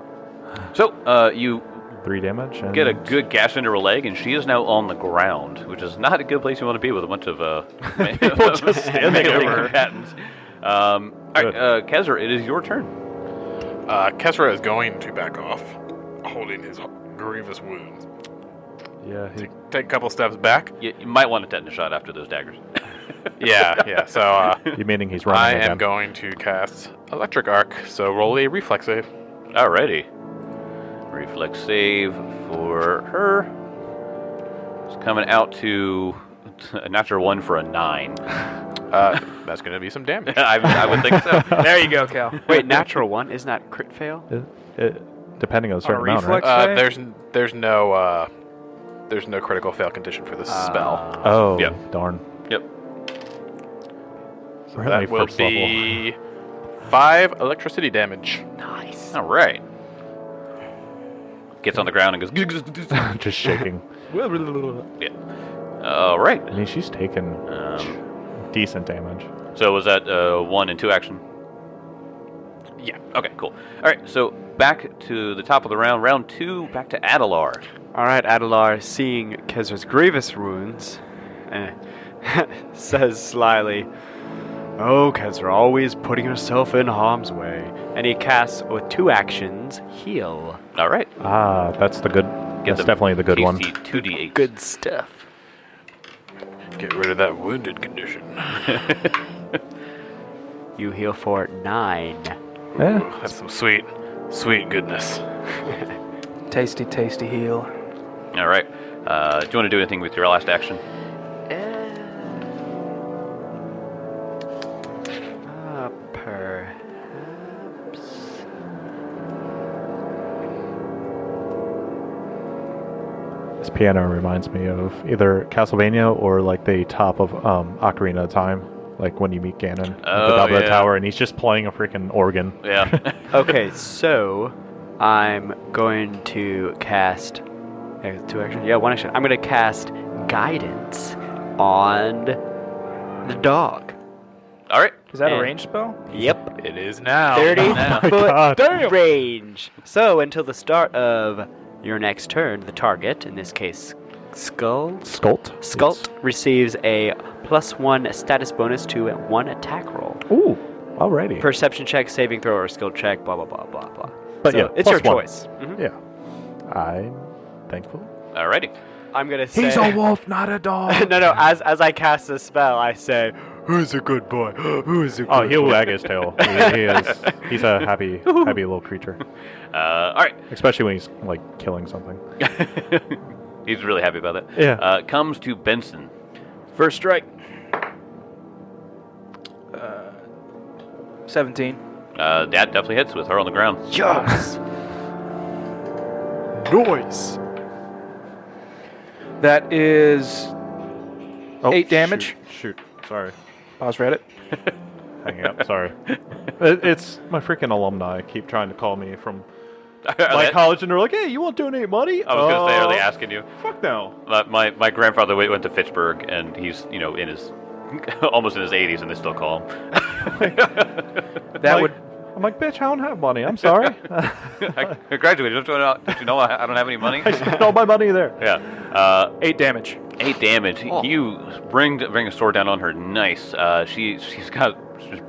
Speaker 1: So you
Speaker 5: 3 damage. And
Speaker 1: get a good gash into her leg, and she is now on the ground, which is not a good place you want to be with a bunch of
Speaker 5: people just standing
Speaker 1: melee
Speaker 5: over her.
Speaker 1: combatants. All right, Kezra, it is your turn.
Speaker 3: Kesra is going to back off, holding his grievous wounds.
Speaker 5: Yeah,
Speaker 3: Take a couple steps back.
Speaker 1: You might want a tetanus shot after those daggers.
Speaker 3: Yeah. So
Speaker 5: you meaning he's
Speaker 3: I
Speaker 5: running
Speaker 3: am
Speaker 5: again.
Speaker 3: going to cast Electric Arc. So roll a reflex save.
Speaker 1: Alrighty. Reflex save for her. It's coming out to a natural 1 for a 9.
Speaker 3: That's going to be some damage.
Speaker 1: I would think so.
Speaker 4: There you go, Cal.
Speaker 2: Wait, natural 1? Isn't that crit fail?
Speaker 5: Depending on a certain
Speaker 4: a
Speaker 5: amount, right?
Speaker 4: reflex?
Speaker 3: There's no critical fail condition for this spell.
Speaker 5: Oh,
Speaker 1: Yep.
Speaker 5: darn.
Speaker 1: Yep.
Speaker 3: So
Speaker 5: We're at
Speaker 3: that
Speaker 5: my
Speaker 3: will
Speaker 5: first level.
Speaker 3: be 5 electricity damage.
Speaker 2: Nice.
Speaker 1: All right. Gets on the ground and goes.
Speaker 5: Just shaking.
Speaker 1: Yeah. All right.
Speaker 5: I mean, she's taken decent damage.
Speaker 1: So was that 1 and 2 action?
Speaker 3: Yeah.
Speaker 1: Okay, cool. All right, so back to the top of the round. Round 2, back to Adelar.
Speaker 2: All right, Adelar, seeing Kezra's grievous wounds, says slyly, "Oh, Kezra, always putting herself in harm's way." And he casts with 2 actions, heal.
Speaker 1: All right.
Speaker 5: That's the good. That's definitely the good one.
Speaker 1: 2d8.
Speaker 2: Good stuff.
Speaker 3: Get rid of that wounded condition.
Speaker 2: You heal for 9.
Speaker 5: Yeah.
Speaker 3: That's some sweet goodness.
Speaker 4: Tasty, tasty heal.
Speaker 1: All right. Do you want to do anything with your last action?
Speaker 2: Perhaps.
Speaker 5: This piano reminds me of either Castlevania or like the top of Ocarina of Time, like when you meet Ganon at the top of the
Speaker 1: yeah.
Speaker 5: tower and he's just playing a freaking organ.
Speaker 1: Yeah.
Speaker 2: Okay, so I'm going to cast 2 actions. Yeah, 1 action. I'm going to cast guidance on the dog.
Speaker 1: All right.
Speaker 4: Is that
Speaker 2: Yeah.
Speaker 4: a ranged spell?
Speaker 2: Yep.
Speaker 3: It is now.
Speaker 2: 30
Speaker 1: now.
Speaker 2: foot
Speaker 5: God.
Speaker 2: range. So until the start of your next turn, the target, in this case, Skult, receives a +1 status bonus to 1 attack roll.
Speaker 5: Ooh, alrighty.
Speaker 2: Perception check, saving throw, or skill check, blah, blah, blah, blah, blah.
Speaker 5: But
Speaker 2: So
Speaker 5: yeah,
Speaker 2: it's your
Speaker 5: +1.
Speaker 2: choice. Mhm.
Speaker 5: Yeah. I'm thankful.
Speaker 1: All righty.
Speaker 2: I'm going to say...
Speaker 5: wolf, not a dog.
Speaker 2: no, as I cast this spell, I say, "Who's a good boy? Who's a good
Speaker 5: Oh, he'll
Speaker 2: boy?"
Speaker 5: wag his tail. He's a happy little creature.
Speaker 1: All right.
Speaker 5: Especially when he's like killing something.
Speaker 1: He's really happy about that.
Speaker 5: Yeah.
Speaker 1: Comes to Benson.
Speaker 4: First strike. 17.
Speaker 1: That definitely hits with her on the ground.
Speaker 2: Yes.
Speaker 5: Noise.
Speaker 4: That is 8 damage.
Speaker 5: Shoot. Sorry.
Speaker 4: Pause Reddit.
Speaker 5: Hanging up. Sorry. It's my freaking alumni keep trying to call me from my college, and they're like, "Hey, you want to donate money?"
Speaker 1: I was gonna say, are they asking you?
Speaker 5: Fuck no.
Speaker 1: My grandfather went to Fitchburg, and he's in his almost in his 80s, and they still call him.
Speaker 4: That would.
Speaker 5: I'm like, bitch, I don't have money. I'm sorry.
Speaker 1: I graduated. Don't you know I don't have any money?
Speaker 5: I spent all my money there.
Speaker 1: Yeah.
Speaker 4: 8 damage.
Speaker 1: 8 damage.
Speaker 2: Oh.
Speaker 1: You bring a sword down on her. Nice. She's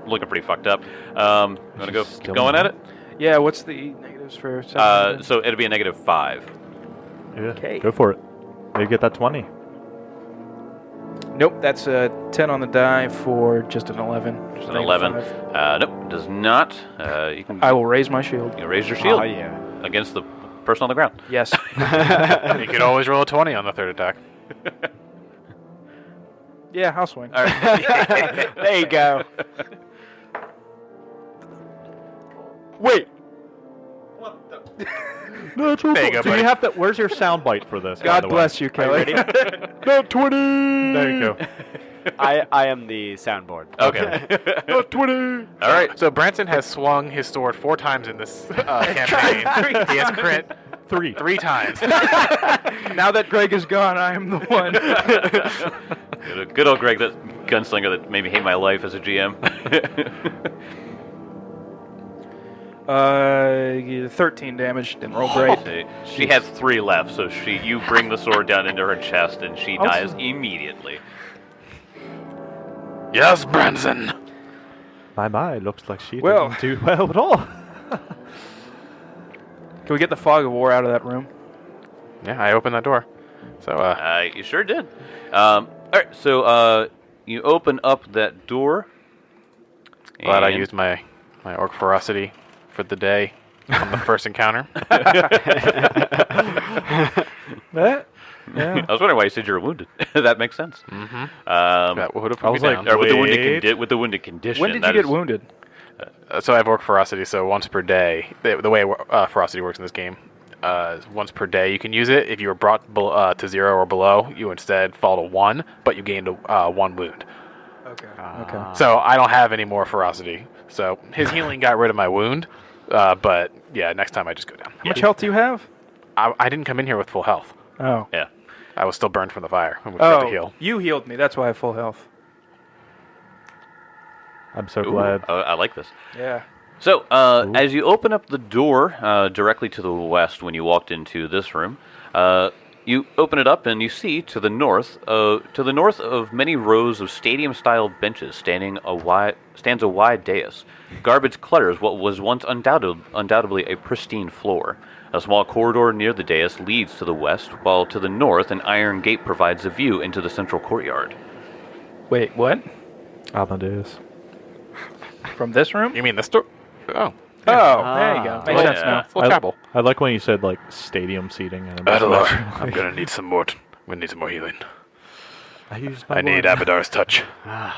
Speaker 1: looking pretty fucked up. You wanna go
Speaker 5: She's
Speaker 1: keep going at it?
Speaker 4: Yeah, what's the negatives for...
Speaker 1: So it'll be a -5.
Speaker 5: Yeah.
Speaker 4: Okay.
Speaker 5: Go for it. Maybe get that 20.
Speaker 4: Nope, that's a 10 on the die for just an 11.
Speaker 1: Just an 11. Nope, does not. You can
Speaker 4: I will raise my shield.
Speaker 1: you raise your shield
Speaker 2: Oh, yeah.
Speaker 1: against the person on the ground.
Speaker 4: Yes.
Speaker 3: You could always roll a 20 on the third attack.
Speaker 4: Yeah, I'll swing.
Speaker 1: All right.
Speaker 2: There you go.
Speaker 4: Wait.
Speaker 5: Natural.
Speaker 3: There you go,
Speaker 5: So
Speaker 3: buddy.
Speaker 5: you have to. Where's your sound bite for this? by
Speaker 4: God
Speaker 5: the way?
Speaker 4: bless you, Kelly.
Speaker 5: Not 20. There you go.
Speaker 2: I am the soundboard.
Speaker 1: Okay.
Speaker 5: Not 20.
Speaker 1: All right.
Speaker 3: So Branson has swung his sword 4 times in this campaign. He has crit 3 times.
Speaker 4: Now that Greg is gone, I am the one.
Speaker 1: Good old Greg, that gunslinger that made me hate my life as a GM.
Speaker 4: 13 damage. Didn't roll great.
Speaker 1: She has 3 left, so you bring the sword down into her chest, and she dies immediately.
Speaker 3: Yes, Branson.
Speaker 5: My, looks like she
Speaker 4: Well.
Speaker 5: didn't do well at all.
Speaker 4: Can we get the fog of war out of that room?
Speaker 3: Yeah, I opened that door. So,
Speaker 1: You sure did. All right, so you open up that door.
Speaker 3: glad I
Speaker 1: and-
Speaker 3: used my orc ferocity for the day on the first encounter.
Speaker 5: Yeah.
Speaker 1: I was wondering why you said you were wounded. That makes sense.
Speaker 3: Mm-hmm.
Speaker 1: That
Speaker 3: That would have
Speaker 5: I
Speaker 3: put
Speaker 5: was
Speaker 3: me
Speaker 5: like,
Speaker 3: down.
Speaker 1: or with the
Speaker 5: Wait.
Speaker 1: with the wounded condition.
Speaker 4: When did you
Speaker 1: that
Speaker 4: get
Speaker 1: is-
Speaker 4: wounded?
Speaker 3: So I have orc ferocity, so once per day. The way ferocity works in this game, once per day you can use it. If you were brought to 0 or below, you instead fall to 1, but you gained 1 wound.
Speaker 4: Okay.
Speaker 3: So I don't have any more ferocity. So his healing got rid of my wound, but yeah, next time I just go down.
Speaker 4: How much health do you have?
Speaker 3: I didn't come in here with full health.
Speaker 4: Oh.
Speaker 1: Yeah.
Speaker 3: I was still burned from the fire and we forgot to
Speaker 4: Oh,
Speaker 3: heal.
Speaker 4: you healed me. That's why I have full health.
Speaker 5: I'm so
Speaker 1: Ooh,
Speaker 5: glad.
Speaker 1: I like this.
Speaker 4: Yeah.
Speaker 1: So, as you open up the door directly to the west when you walked into this room, you open it up and you see to the north of many rows of stadium-style benches stands a wide dais. Garbage clutters what was once undoubtedly a pristine floor. A small corridor near the dais leads to the west, while to the north an iron gate provides a view into the central courtyard.
Speaker 4: Wait, what?
Speaker 5: Amadeus.
Speaker 4: From this room?
Speaker 3: You mean this door? Oh.
Speaker 4: Oh, there you go. Makes
Speaker 1: Oh,
Speaker 4: sense
Speaker 1: yeah.
Speaker 4: now.
Speaker 3: It's a little chapel.
Speaker 5: I like when you said like stadium seating. And
Speaker 3: I'm gonna need some more. I'm gonna need some more healing.
Speaker 5: I used
Speaker 3: I need Abadar's touch.
Speaker 2: All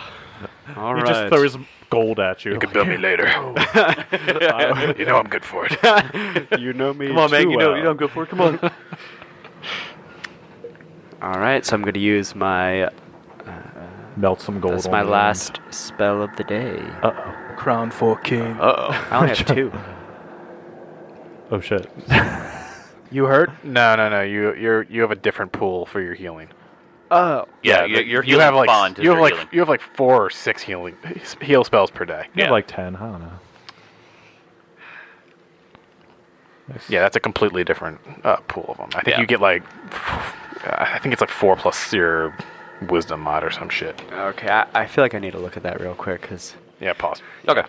Speaker 5: He
Speaker 2: right.
Speaker 5: just throws gold at you.
Speaker 3: You can bill me later. You know I'm good for it.
Speaker 2: You know me.
Speaker 1: Come on, man,
Speaker 2: too
Speaker 1: you know
Speaker 2: well.
Speaker 1: I'm good for it. Come on.
Speaker 2: All right, so I'm going to use my.
Speaker 5: Melt some gold.
Speaker 2: That's
Speaker 5: on
Speaker 2: my
Speaker 5: the
Speaker 2: last spell of the day.
Speaker 5: Uh-oh.
Speaker 4: Crown for king.
Speaker 1: Uh-oh.
Speaker 2: I only have 2.
Speaker 5: Oh shit.
Speaker 4: You hurt?
Speaker 3: No. You have a different pool for your healing.
Speaker 2: Oh.
Speaker 1: Yeah,
Speaker 3: you
Speaker 1: your
Speaker 3: you have like
Speaker 1: bond is
Speaker 3: you have
Speaker 1: your
Speaker 3: like
Speaker 1: healing.
Speaker 3: you have like 4 or 6 heal spells per day.
Speaker 5: You have
Speaker 1: Yeah.
Speaker 5: like 10. I don't know.
Speaker 3: Yeah, that's a completely different pool of them. I think
Speaker 1: Yeah.
Speaker 3: you get like I think it's like 4 plus your wisdom mod or some shit.
Speaker 2: Okay, I feel like I need to look at that real quick because.
Speaker 3: Yeah, pause.
Speaker 1: Okay.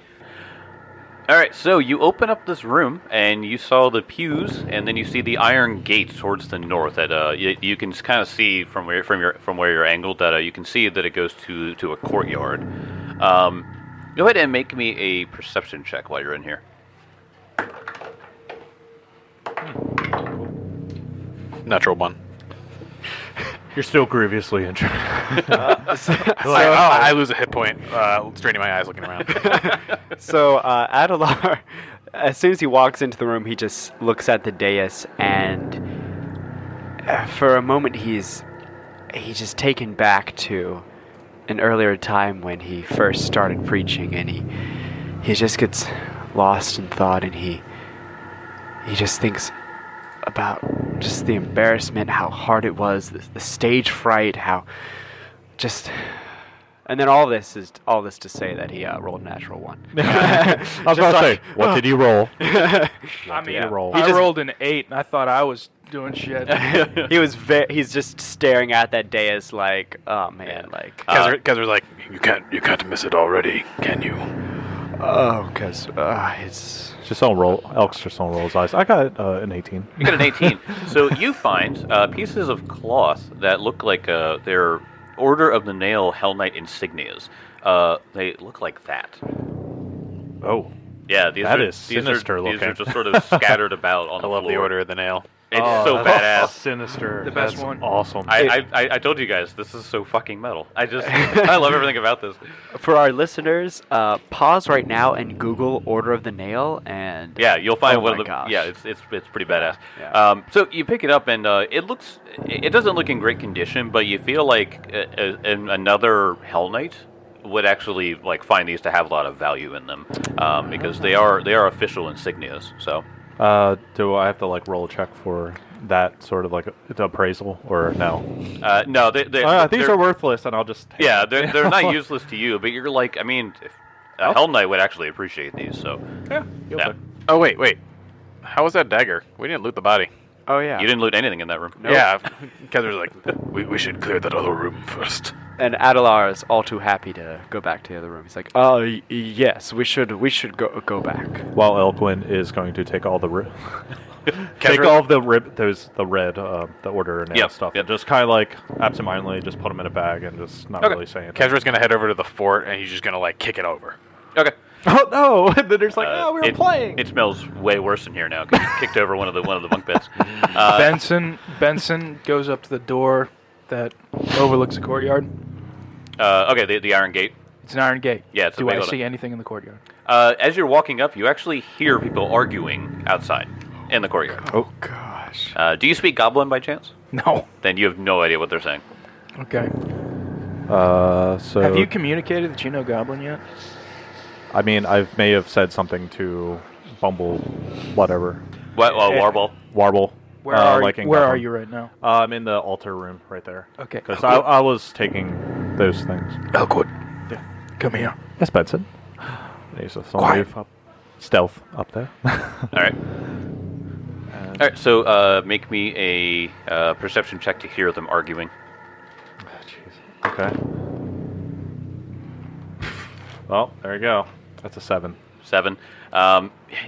Speaker 1: All right, so you open up this room and you saw the pews, and then you see the iron gate towards the north. That you can kind of see from where you're angled. That you can see that it goes to a courtyard. Go ahead and make me a perception check while you're in here.
Speaker 3: Natural 1.
Speaker 5: You're still grievously injured.
Speaker 3: I lose a hit point, straining my eyes, looking around.
Speaker 2: So Adelar, as soon as he walks into the room, he just looks at the dais, and for a moment he's just taken back to an earlier time when he first started preaching, and he just gets lost in thought, and he just thinks about just the embarrassment, how hard it was, the stage fright, how just... And then all this to say that he rolled a natural 1.
Speaker 5: I was about to say, what did you roll?
Speaker 4: I mean,
Speaker 5: roll?
Speaker 4: I rolled an 8, and I thought I was doing shit.
Speaker 2: He's just staring at that dais like, oh man, like...
Speaker 3: Kezra's like, you can't miss it already, can you?
Speaker 2: Oh, because it's...
Speaker 5: Just don't roll. Elk's just don't roll his eyes. I got an 18.
Speaker 1: You got an 18. So you find pieces of cloth that look like they're Order of the Nail Hellknight insignias. They look like that.
Speaker 5: Oh.
Speaker 1: Yeah,
Speaker 5: That is sinister
Speaker 1: These are
Speaker 5: looking.
Speaker 1: just sort of scattered about on the
Speaker 3: I
Speaker 1: floor.
Speaker 3: love the Order of the Nail.
Speaker 1: It's so badass.
Speaker 5: Sinister.
Speaker 4: The best
Speaker 5: That's
Speaker 4: one.
Speaker 5: Awesome.
Speaker 1: I told you guys, this is so fucking metal. I love everything about this.
Speaker 2: For our listeners, pause right now and Google Order of the Nail, and
Speaker 1: Yeah, you'll find
Speaker 2: Oh
Speaker 1: one
Speaker 2: my
Speaker 1: of the.
Speaker 2: gosh.
Speaker 1: Yeah, it's pretty badass.
Speaker 2: Yeah.
Speaker 1: So you pick it up and it doesn't look in great condition, but you feel like another Hell Knight would actually like find these to have a lot of value in them because they are official insignias. So
Speaker 5: do I have to like roll a check for that sort of like the appraisal or no?
Speaker 1: no,
Speaker 5: These are worthless, and I'll just take
Speaker 1: yeah,
Speaker 5: them.
Speaker 1: they're not useless to you, but you're like, I mean, Hell Knight would actually appreciate these. So
Speaker 5: Yeah.
Speaker 1: yeah.
Speaker 3: Oh, wait. How was that dagger? We didn't loot the body.
Speaker 2: oh yeah,
Speaker 1: You didn't loot anything in that room.
Speaker 3: Yeah, Kezra's like, we should clear that other room first.
Speaker 2: and Adelar is all too happy to go back to the other room. He's like, oh yes, we should go back.
Speaker 5: While Elkwin is going to take all the take
Speaker 3: Kezra-
Speaker 5: all of the red, the order and
Speaker 1: Yep,
Speaker 5: stuff,
Speaker 1: yep.
Speaker 5: and just kind of like absentmindedly just put them in a bag and just not really say anything.
Speaker 3: Kezra's gonna head over to the fort, and he's just gonna like kick it over.
Speaker 1: Okay.
Speaker 5: Oh no! And then there's like, we were
Speaker 1: it,
Speaker 5: playing.
Speaker 1: It smells way worse in here now because you kicked over one of the bunk beds.
Speaker 4: Benson goes up to the door that overlooks the courtyard.
Speaker 1: Okay, the iron gate.
Speaker 4: It's an iron gate.
Speaker 1: Yeah, it's a
Speaker 4: Do
Speaker 1: big
Speaker 4: I
Speaker 1: old-
Speaker 4: see anything in the courtyard?
Speaker 1: As you're walking up, you actually hear people arguing outside in the courtyard.
Speaker 2: Oh gosh.
Speaker 1: Do you speak Goblin by chance?
Speaker 4: No.
Speaker 1: Then you have no idea what they're saying.
Speaker 4: Okay.
Speaker 5: So
Speaker 4: Have you communicated that you know Goblin yet?
Speaker 5: I mean, I may have said something to Bumble, whatever,
Speaker 1: What? Warble.
Speaker 5: Warble.
Speaker 4: Where are
Speaker 5: like in
Speaker 4: Where are
Speaker 5: Gotham.
Speaker 4: you right now?
Speaker 5: I'm in the altar room right there.
Speaker 4: Okay.
Speaker 5: Because I was taking those things.
Speaker 4: Elkwood,
Speaker 5: Yeah.
Speaker 4: come here.
Speaker 5: Yes, Benson. There's a
Speaker 4: Quiet.
Speaker 5: move up, stealth up there.
Speaker 1: All right. All right. So make me a perception check to hear them arguing.
Speaker 5: Okay. Well, there you go. That's a 7.
Speaker 1: 7.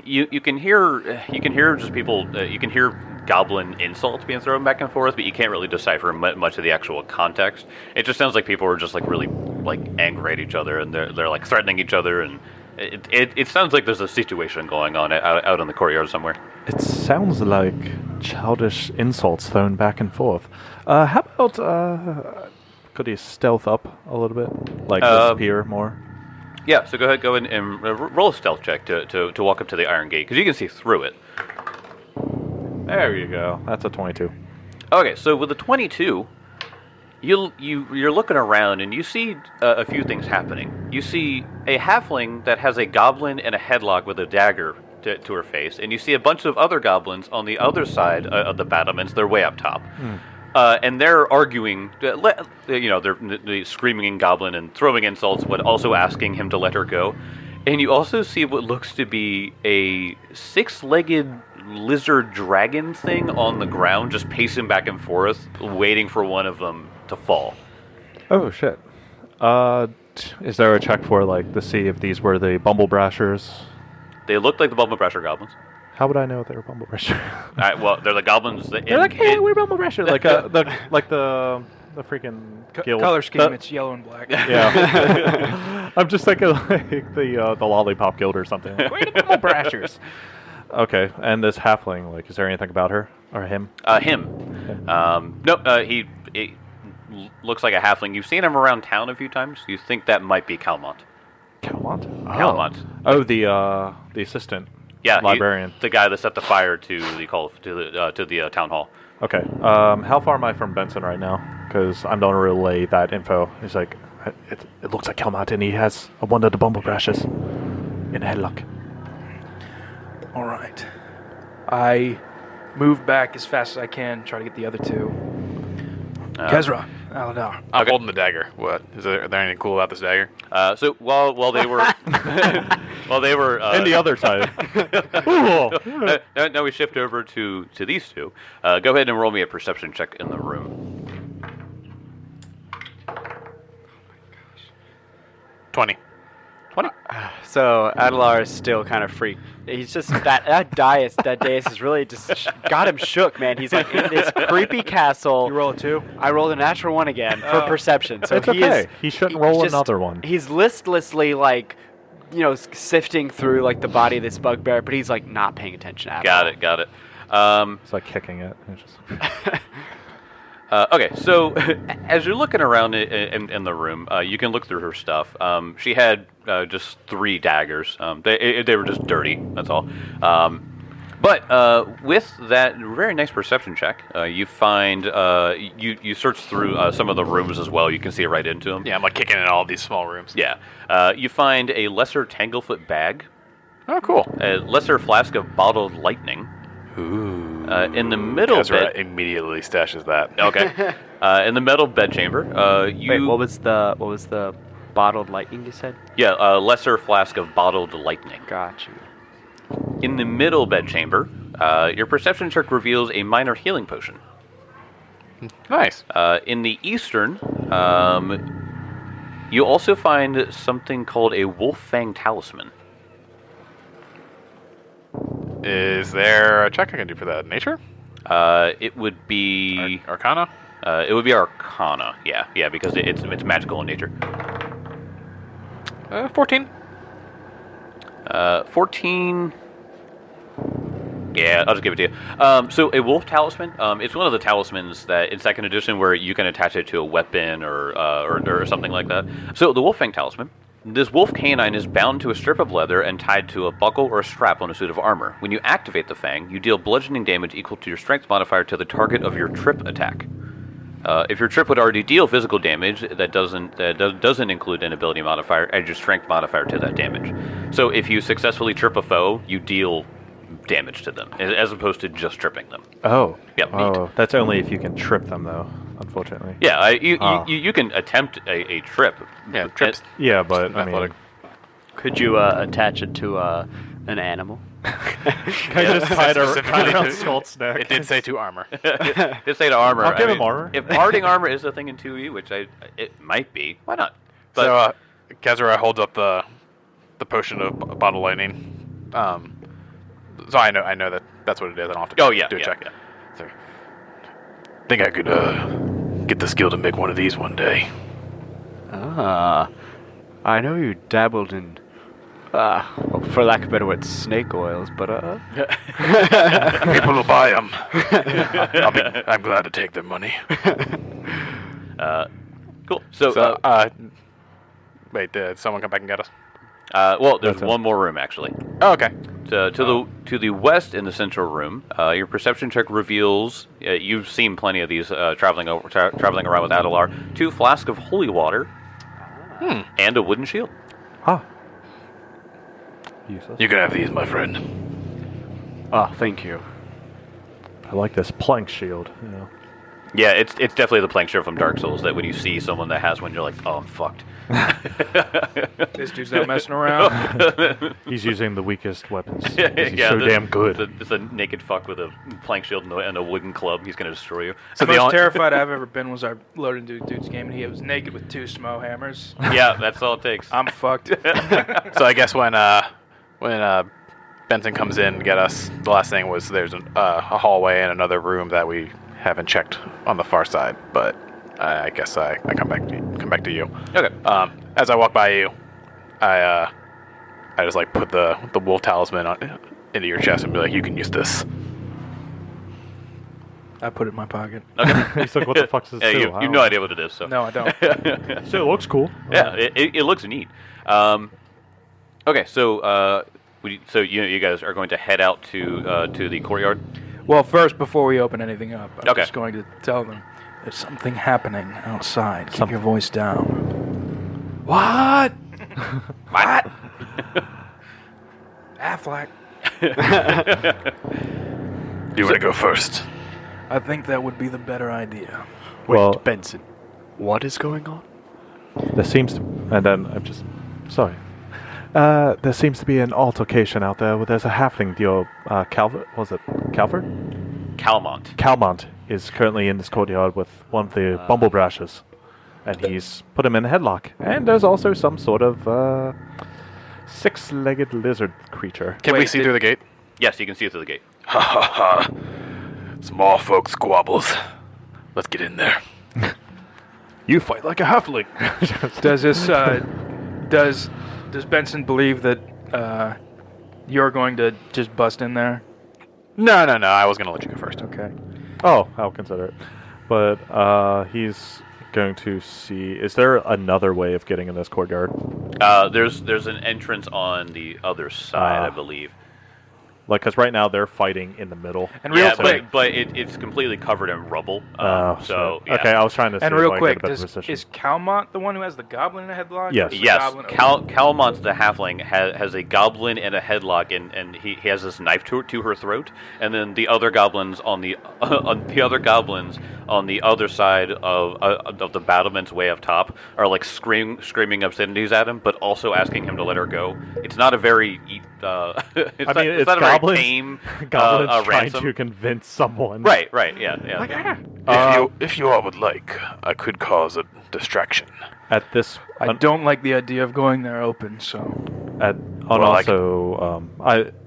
Speaker 1: You can hear just people. You can hear goblin insults being thrown back and forth, but you can't really decipher much of the actual context. It just sounds like people are just like really like angry at each other, and they're like threatening each other, and it sounds like there's a situation going on out in the courtyard somewhere.
Speaker 5: It sounds like childish insults thrown back and forth. How about could he stealth up a little bit, like disappear more?
Speaker 1: Yeah. So go ahead, and roll a stealth check to walk up to the iron gate because you can see through it.
Speaker 5: There you go. That's a 22.
Speaker 1: Okay, so with the 22, you're looking around and you see a few things happening. You see a halfling that has a goblin and a headlock with a dagger to her face, and you see a bunch of other goblins on the other side of the battlements. They're way up top, and they're arguing. They're screaming in goblin and throwing insults, but also asking him to let her go. And you also see what looks to be a 6-legged lizard dragon thing on the ground, just pacing back and forth, waiting for one of them to fall.
Speaker 5: Oh shit. Is there a check for like to see if these were the Bumble Brashers?
Speaker 1: They look like the Bumble Brasher goblins.
Speaker 5: How would I know they were Bumble Brashers?
Speaker 1: Well, they're the goblins.
Speaker 5: They're like, hey, we're Bumble Brashers. Like the freaking guild.
Speaker 4: Color scheme,
Speaker 5: The-
Speaker 4: it's yellow and black.
Speaker 5: Yeah. I'm just thinking like the Lollipop Guild or something. We're the Bumble Brashers. Okay, and this halfling, like, is there anything about her or him?
Speaker 1: Him. No, looks like a halfling. You've seen him around town a few times. You think that might be Calmont.
Speaker 5: Calmont?
Speaker 1: Calmont.
Speaker 5: Oh, the assistant.
Speaker 1: Yeah,
Speaker 5: Librarian.
Speaker 1: The guy that set the fire to the town hall.
Speaker 5: Okay. How far am I from Benson right now? Because I'm going to relay that info. He's like, it looks like Calmont, and he has one of the bumble brushes in a headlock.
Speaker 4: All right. I move back as fast as I can, try to get the other two. Kezra, Aladar.
Speaker 3: I'm holding the dagger. What is there? Are there anything cool about this dagger?
Speaker 1: So while they were
Speaker 5: And the other side.
Speaker 1: now we shift over to these two. Go ahead and roll me a perception check in the room.
Speaker 3: 20.
Speaker 1: 20.
Speaker 2: So Adelar is still kind of freaked. He's just that dais has really just got him shook, man. He's like in this creepy castle.
Speaker 4: You roll a 2?
Speaker 2: I rolled a natural 1 again for perception. So
Speaker 5: It's okay. He shouldn't roll another one.
Speaker 2: He's listlessly like, sifting through like the body of this bugbear, but he's like not paying attention at all.
Speaker 1: Got it.
Speaker 5: It's like kicking it. It's just...
Speaker 1: Okay, so as you're looking around in the room, you can look through her stuff. She had just 3 daggers. They were just dirty, that's all. But with that very nice perception check, you find, you search through some of the rooms as well. You can see right into them.
Speaker 3: Yeah, I'm like kicking in all these small rooms.
Speaker 1: Yeah. You find a lesser Tanglefoot bag,
Speaker 3: Oh, cool.
Speaker 1: a lesser flask of bottled lightning.
Speaker 3: Ooh.
Speaker 1: In the middle
Speaker 3: Kezra
Speaker 1: bed.
Speaker 3: immediately stashes that.
Speaker 1: Okay. In the metal bedchamber,
Speaker 2: Wait, what was the bottled lightning you said?
Speaker 1: Yeah, a lesser flask of bottled lightning.
Speaker 2: Got you.
Speaker 1: In the middle bedchamber, your perception check reveals a minor healing potion.
Speaker 3: Nice.
Speaker 1: In the eastern, you also find something called a wolf fang talisman.
Speaker 3: Is there a check I can do for that? Nature?
Speaker 1: It would be
Speaker 3: Arcana?
Speaker 1: It would be Arcana. Yeah, because it's magical in nature.
Speaker 3: 14.
Speaker 1: 14. Yeah, I'll just give it to you. So a wolf talisman, it's one of the talismans that in second edition where you can attach it to a weapon or something like that. So the wolf fang talisman, this wolf canine is bound to a strip of leather and tied to a buckle or a strap on a suit of armor. When you activate the fang, you deal bludgeoning damage equal to your strength modifier to the target of your trip attack. If your trip would already deal physical damage, that doesn't include an ability modifier, add your strength modifier to that damage. So if you successfully trip a foe, you deal damage to them, as opposed to just tripping them.
Speaker 5: Oh.
Speaker 1: Yep, neat.
Speaker 5: Oh, that's only if you can trip them, though, unfortunately.
Speaker 1: Yeah, you can attempt a trip.
Speaker 3: Yeah, trips.
Speaker 5: Yeah, but, I mean...
Speaker 3: Athletic.
Speaker 2: Could you attach it to an animal?
Speaker 5: I just tied around Skult's neck.
Speaker 3: It did say to armor.
Speaker 1: Just say to armor.
Speaker 5: I'll give him armor.
Speaker 1: If barding armor is a thing in 2e, which it might be, why not? But
Speaker 3: So, Kezra holds up the potion of bottle lightning. So I know that's what it is. I don't have to do a check.
Speaker 1: Yeah.
Speaker 3: So, think I could get the skill to make one of these one day.
Speaker 2: I know you dabbled in, well, for lack of a better word, snake oils, but
Speaker 3: People will buy them. I'm glad to take their money.
Speaker 1: Cool. So,
Speaker 3: wait, did someone come back and get us?
Speaker 1: well, there's
Speaker 5: That's
Speaker 1: one more room actually.
Speaker 3: Oh, okay.
Speaker 1: To the west in the central room, your perception check reveals you've seen plenty of these traveling around with Adelar. 2 flasks of holy water and a wooden shield.
Speaker 5: Ah. Useless.
Speaker 3: You can have these, my friend.
Speaker 2: oh, thank you.
Speaker 5: I like this plank shield, you know.
Speaker 1: Yeah, it's definitely the plank shield from Dark Souls that when you see someone that has one, you're like, oh, I'm fucked.
Speaker 4: This dude's not messing around.
Speaker 5: He's using the weakest weapons. 'cause He's
Speaker 1: Yeah,
Speaker 5: so damn good.
Speaker 1: It's a naked fuck with a plank shield and a wooden club. He's going to destroy you.
Speaker 3: So
Speaker 4: The
Speaker 3: the
Speaker 4: most
Speaker 3: only-
Speaker 4: terrified I've ever been was I loaded into a dude's game and he was naked with 2 smo hammers.
Speaker 1: Yeah, that's all it takes.
Speaker 4: I'm fucked.
Speaker 3: So I guess when Benson comes in to get us, the last thing was there's a hallway and another room that we haven't checked on the far side. But I guess I come back to you.
Speaker 1: Okay.
Speaker 3: As I walk by you, I just like put the wolf talisman into your chest and be like, you can use this.
Speaker 4: I put it in my pocket.
Speaker 5: He's like, what the fuck's this?
Speaker 1: Yeah,
Speaker 5: do?
Speaker 1: you have no idea what it is. So
Speaker 4: No, I don't.
Speaker 5: So it looks cool.
Speaker 1: yeah, it looks neat. Okay, so you guys are going to head out to the courtyard.
Speaker 4: Well, first, before we open anything up, I'm
Speaker 1: Okay.
Speaker 4: just going to tell them there's something happening outside. Keep your voice down. What? What? Affleck.
Speaker 3: Do you want to go first?
Speaker 4: I think that would be the better idea.
Speaker 5: Well,
Speaker 2: Benson, what is going on?
Speaker 5: there seems to, and then I'm just sorry. There seems to be an altercation out there. Where there's a halfling deal. Calvert, was it Calvert?
Speaker 1: Calmont.
Speaker 5: Calmont is currently in this courtyard with one of the bumblebrashes, and he's put him in a headlock. And there's also some sort of six-legged lizard creature.
Speaker 3: Can we see through the gate?
Speaker 1: Yes, you can see it through the gate.
Speaker 3: Ha ha ha. Small folk squabbles. Let's get in there.
Speaker 5: You fight like a halfling.
Speaker 4: Does this does Benson believe that you're going to just bust in there?
Speaker 3: No. I was going to let you go first.
Speaker 4: Okay.
Speaker 5: Oh, I'll consider it. But he's going to see. Is there another way of getting in this courtyard?
Speaker 1: There's an entrance on the other side, I believe.
Speaker 5: Like, because right now they're fighting in the middle.
Speaker 4: And real
Speaker 1: Yeah,
Speaker 4: quick,
Speaker 1: but it's completely covered in rubble. So
Speaker 5: shit.
Speaker 1: yeah.
Speaker 5: Okay, I was trying to see
Speaker 4: and
Speaker 5: if
Speaker 4: real
Speaker 5: I could
Speaker 4: quick,
Speaker 5: get a better position.
Speaker 4: is Calmont the one who has the goblin in a headlock?
Speaker 5: Yes.
Speaker 4: Or is the
Speaker 1: Yes,
Speaker 4: goblin-
Speaker 1: Calmont's the halfling has a goblin in a headlock, and he has this knife to her throat, and then the other goblins on the other side of the battlements way up top are like screaming obscenities at him, but also asking him to let her go. It's not a very it's not a very tame
Speaker 5: Goblins trying
Speaker 1: ransom.
Speaker 5: to convince someone.
Speaker 1: Right, yeah.
Speaker 3: If you all would like, I could cause a distraction.
Speaker 5: At this,
Speaker 4: I don't like the idea of going there open, so...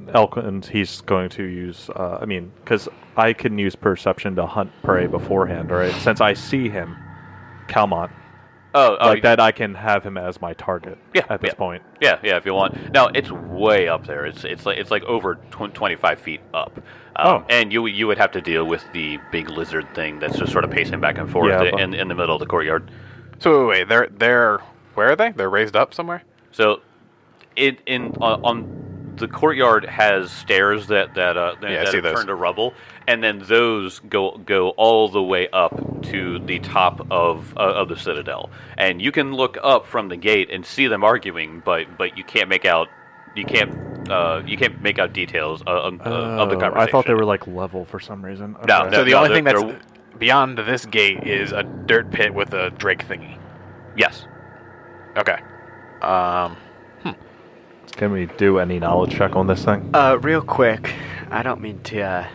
Speaker 5: Elkland, he's going to use, because I can use perception to hunt prey beforehand, right? Since I see him, Calmont, that I can have him as my target at this point.
Speaker 1: Yeah, if you want. Now it's way up there. It's like over 25 feet up. And you would have to deal with the big lizard thing that's just sort of pacing back and forth in the middle of the courtyard.
Speaker 3: So wait, they're where are they? They're raised up somewhere?
Speaker 1: So, on the courtyard has stairs that have turned to rubble, and then those go all the way up to the top of the citadel. And you can look up from the gate and see them arguing, but you can't make out details of the conversation.
Speaker 5: I thought they were like level for some reason. Okay.
Speaker 1: No,
Speaker 3: So the only thing
Speaker 1: they're-
Speaker 3: that's beyond this gate is a dirt pit with a drake thingy.
Speaker 1: Yes.
Speaker 3: Okay.
Speaker 5: Can we do any knowledge check on this thing?
Speaker 2: Real quick, I don't mean to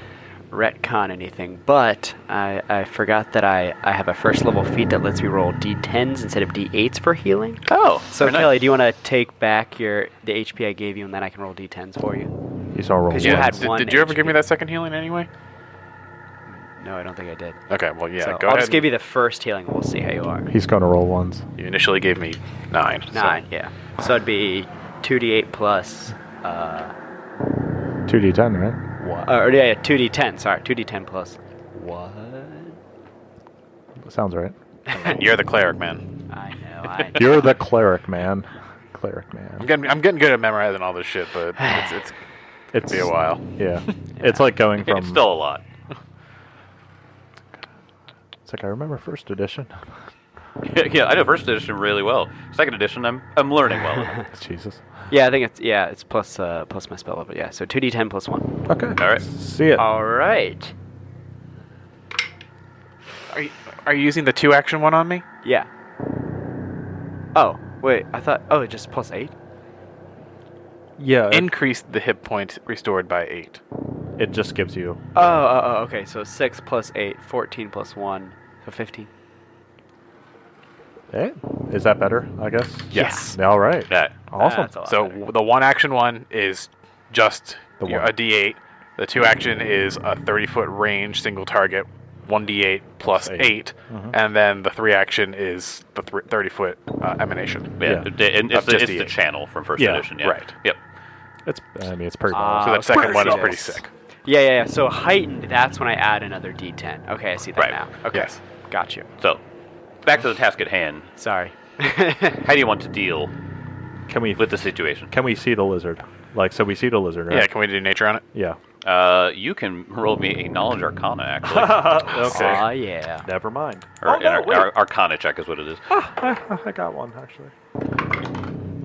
Speaker 2: retcon anything, but I forgot that I have a first level feat that lets me roll d10s instead of d8s for healing.
Speaker 1: Oh,
Speaker 2: So
Speaker 1: very nice.
Speaker 2: Kelly, do you want to take back the HP I gave you, and then I can roll d10s for you?
Speaker 5: He's on roll.
Speaker 2: 'Cause you had one
Speaker 3: Did you ever give
Speaker 2: HP.
Speaker 3: me that second healing anyway?
Speaker 2: No, I don't think I did.
Speaker 3: Okay, well, yeah,
Speaker 2: So
Speaker 3: go
Speaker 2: I'll
Speaker 3: ahead.
Speaker 2: just give you the first healing, and we'll see how you are.
Speaker 5: He's going to roll ones.
Speaker 3: You initially gave me 9.
Speaker 2: 9, yeah. So it'd be 2d8 plus...
Speaker 5: 2d10, right?
Speaker 2: Or yeah, 2d10. Sorry, 2d10 plus... What?
Speaker 5: Sounds right.
Speaker 3: And you're the cleric, man.
Speaker 2: I know.
Speaker 5: You're the cleric, man. Cleric, man.
Speaker 3: I'm getting good at memorizing all this shit, but it's be a while.
Speaker 5: Yeah. It's like going from...
Speaker 1: It's still a lot.
Speaker 5: It's like, I remember first edition.
Speaker 1: Yeah, I know first edition really well. Second edition, I'm learning well.
Speaker 5: Jesus.
Speaker 2: Yeah, I think it's plus my spell level. Yeah, so 2d10 plus 1.
Speaker 5: Okay.
Speaker 1: All right.
Speaker 5: See it.
Speaker 2: All right.
Speaker 3: Are you using the 2-action one on me?
Speaker 2: Yeah. Oh wait, I thought. Oh, just plus 8.
Speaker 5: Yeah.
Speaker 3: Increase the hit point restored by 8.
Speaker 5: It just gives you...
Speaker 2: Oh, okay. So 6 plus 8, 14 plus 1, so 15.
Speaker 5: Hey, is that better, I guess?
Speaker 3: Yes.
Speaker 5: All right.
Speaker 1: That
Speaker 5: Awesome.
Speaker 2: That's a lot
Speaker 3: So
Speaker 2: better.
Speaker 3: the 1-action one is just
Speaker 5: The
Speaker 3: a
Speaker 5: one.
Speaker 3: D8. The 2-action is a 30-foot range single target, 1D8 plus 8. And then the 3-action is the 30-foot emanation.
Speaker 1: Yeah,
Speaker 5: Yeah.
Speaker 1: and
Speaker 3: Of
Speaker 1: it's
Speaker 3: just
Speaker 1: the
Speaker 3: D8.
Speaker 1: Pretty edition. Yeah,
Speaker 5: Yeah,
Speaker 1: yeah.
Speaker 3: right.
Speaker 1: Yep.
Speaker 5: It's pretty
Speaker 2: Ah,
Speaker 3: So that second one is
Speaker 2: pretty
Speaker 3: pretty
Speaker 2: sick.
Speaker 3: sick.
Speaker 2: Yeah. So heightened, that's when I add another D10. Okay, I see that
Speaker 1: Right.
Speaker 2: now. Okay.
Speaker 3: Yes.
Speaker 2: Got you.
Speaker 1: So, back to the task at hand.
Speaker 2: Sorry.
Speaker 1: How do you want to deal
Speaker 5: Can we
Speaker 1: with the situation?
Speaker 5: Can we see the lizard? Like, so we see the lizard, right?
Speaker 3: Yeah, can we do nature on it?
Speaker 5: Yeah.
Speaker 1: You can roll me a knowledge arcana, actually.
Speaker 5: Okay.
Speaker 2: Aw, yeah.
Speaker 5: Never mind.
Speaker 1: Or
Speaker 5: wait.
Speaker 1: arcana check is what it is.
Speaker 5: I got one actually.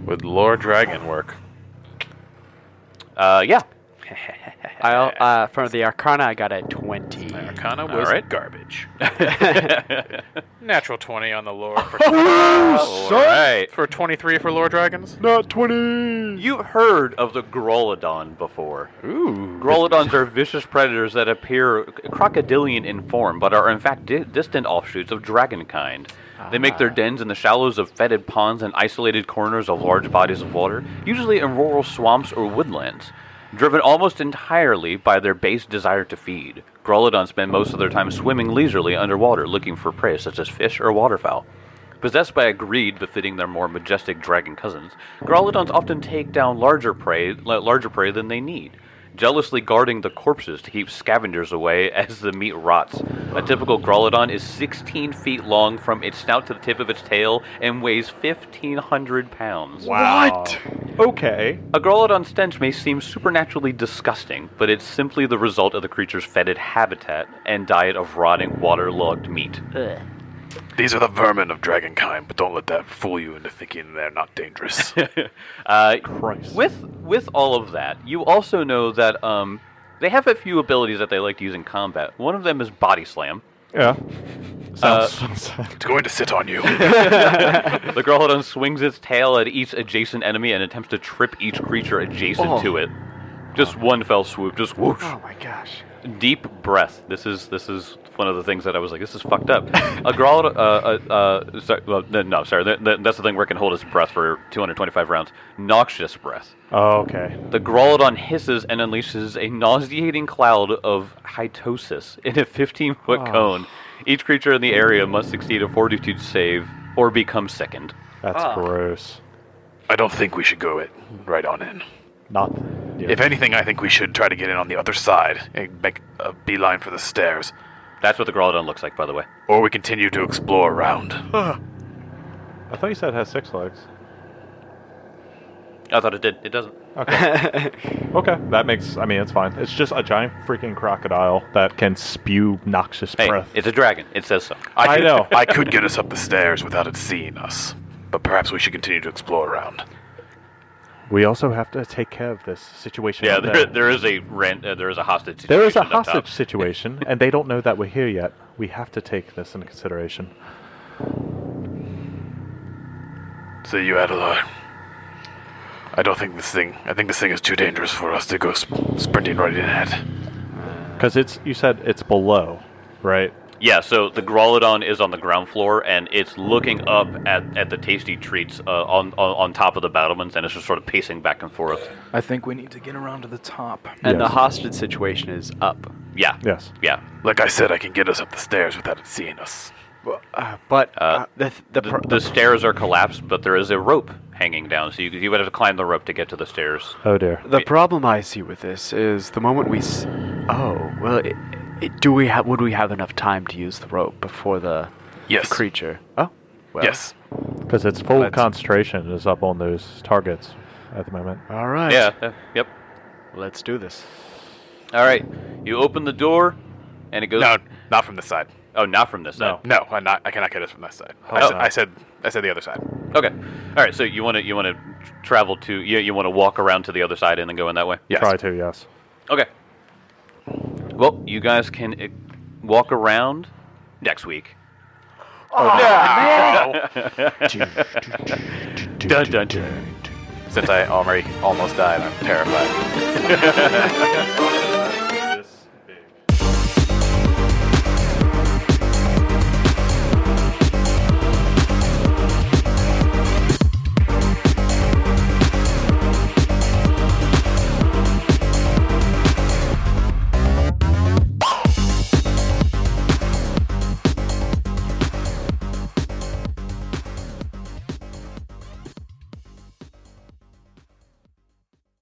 Speaker 3: Would lore dragon work?
Speaker 1: Yeah.
Speaker 2: For the Arcana, I got a 20.
Speaker 3: My arcana was
Speaker 1: right.
Speaker 3: garbage. Natural 20 on the lore for,
Speaker 1: All right.
Speaker 3: for 23 for lore dragons.
Speaker 5: Not 20.
Speaker 1: You've heard of the Grolodon before.
Speaker 3: Ooh.
Speaker 1: Grolodons are vicious predators that appear crocodilian in form, but are in fact distant offshoots of dragonkind. They make their dens in the shallows of fetid ponds and isolated corners of large bodies of water, usually in rural swamps or woodlands. Driven almost entirely by their base desire to feed, Grolodons spend most of their time swimming leisurely underwater looking for prey such as fish or waterfowl. Possessed by a greed befitting their more majestic dragon cousins, Grolodons often take down larger prey than they need, jealously guarding the corpses to keep scavengers away as the meat rots. A typical Grolodon is 16 feet long from its snout to the tip of its tail and weighs 1,500 pounds.
Speaker 5: Wow. Okay.
Speaker 1: A Grolodon stench may seem supernaturally disgusting, but it's simply the result of the creature's fetid habitat and diet of rotting, waterlogged meat.
Speaker 3: These are the vermin of dragonkind, but don't let that fool you into thinking they're not dangerous.
Speaker 5: Christ.
Speaker 1: With all of that, you also know that they have a few abilities that they like to use in combat. One of them is Body Slam.
Speaker 5: Yeah. Sounds.
Speaker 3: It's going to sit on you.
Speaker 1: The Grolodon swings its tail at each adjacent enemy and attempts to trip each creature adjacent to it. Just one fell swoop, just whoosh.
Speaker 2: Oh my gosh.
Speaker 1: Deep breath. This is one of the things that I was like, this is fucked up. A Grolodon, that's the thing where it can hold its breath for 225 rounds. Noxious breath.
Speaker 5: Oh, okay.
Speaker 1: The Grolodon hisses and unleashes a nauseating cloud of hitosis in a 15-foot cone. Each creature in the area must succeed a fortitude save or become sickened.
Speaker 5: That's gross.
Speaker 3: I don't think we should go it right on in.
Speaker 5: Not. Yeah.
Speaker 3: If anything, I think we should try to get in on the other side and make a beeline for the stairs.
Speaker 1: That's what the Grolodon looks like, by the way.
Speaker 3: Or we continue to explore around.
Speaker 5: I thought you said it has 6 legs.
Speaker 1: I thought it did. It doesn't.
Speaker 5: Okay. Okay. That makes. I mean, it's fine. It's just a giant freaking crocodile that can spew noxious
Speaker 1: Hey,
Speaker 5: breath.
Speaker 1: it's a dragon. It says so.
Speaker 5: I know.
Speaker 3: I could get us up the stairs without it seeing us, but perhaps we should continue to explore around.
Speaker 5: We also have to take care of this situation.
Speaker 1: Yeah,
Speaker 5: up there.
Speaker 1: there is a hostage situation.
Speaker 5: There is a
Speaker 1: up top.
Speaker 5: hostage situation, and they don't know that we're here yet. We have to take this into consideration.
Speaker 3: So you, Adelard. I think this thing is too dangerous for us to go sprinting right in at.
Speaker 5: Because you said it's below, right?
Speaker 1: Yeah, so the Grolodon is on the ground floor, and it's looking up at the tasty treats on top of the battlements, and it's just sort of pacing back and forth.
Speaker 4: I think we need to get around to the top.
Speaker 2: And the
Speaker 5: Yes.
Speaker 2: hostage situation is up.
Speaker 1: Yeah.
Speaker 5: Yes.
Speaker 1: Yeah.
Speaker 3: Like I said, I can get us up the stairs without it seeing us.
Speaker 1: The stairs are collapsed, but there is a rope hanging down, so you would have to climb the rope to get to the stairs.
Speaker 5: Oh dear.
Speaker 2: The problem I see with this is the moment we. Would we have enough time to use the rope before the
Speaker 3: Yes.
Speaker 2: creature? Oh, well.
Speaker 3: Yes.
Speaker 5: Because its full
Speaker 2: Let's-
Speaker 5: concentration is up on those targets at the moment.
Speaker 2: All right.
Speaker 1: Yeah. Yep.
Speaker 2: Let's do this.
Speaker 1: All right. You open the door, and it goes.
Speaker 3: No, not from this side.
Speaker 1: Oh, not from this side.
Speaker 3: No, I cannot get us from this side.
Speaker 5: Oh.
Speaker 3: I said the other side.
Speaker 1: Okay. All right. So you want to travel to you want to walk around to the other side and then go in that way.
Speaker 3: Yes.
Speaker 5: Try to, yes.
Speaker 1: Okay. Well, you guys can walk around next week. Dun, dun, dun.
Speaker 3: Since I already almost died, I'm terrified.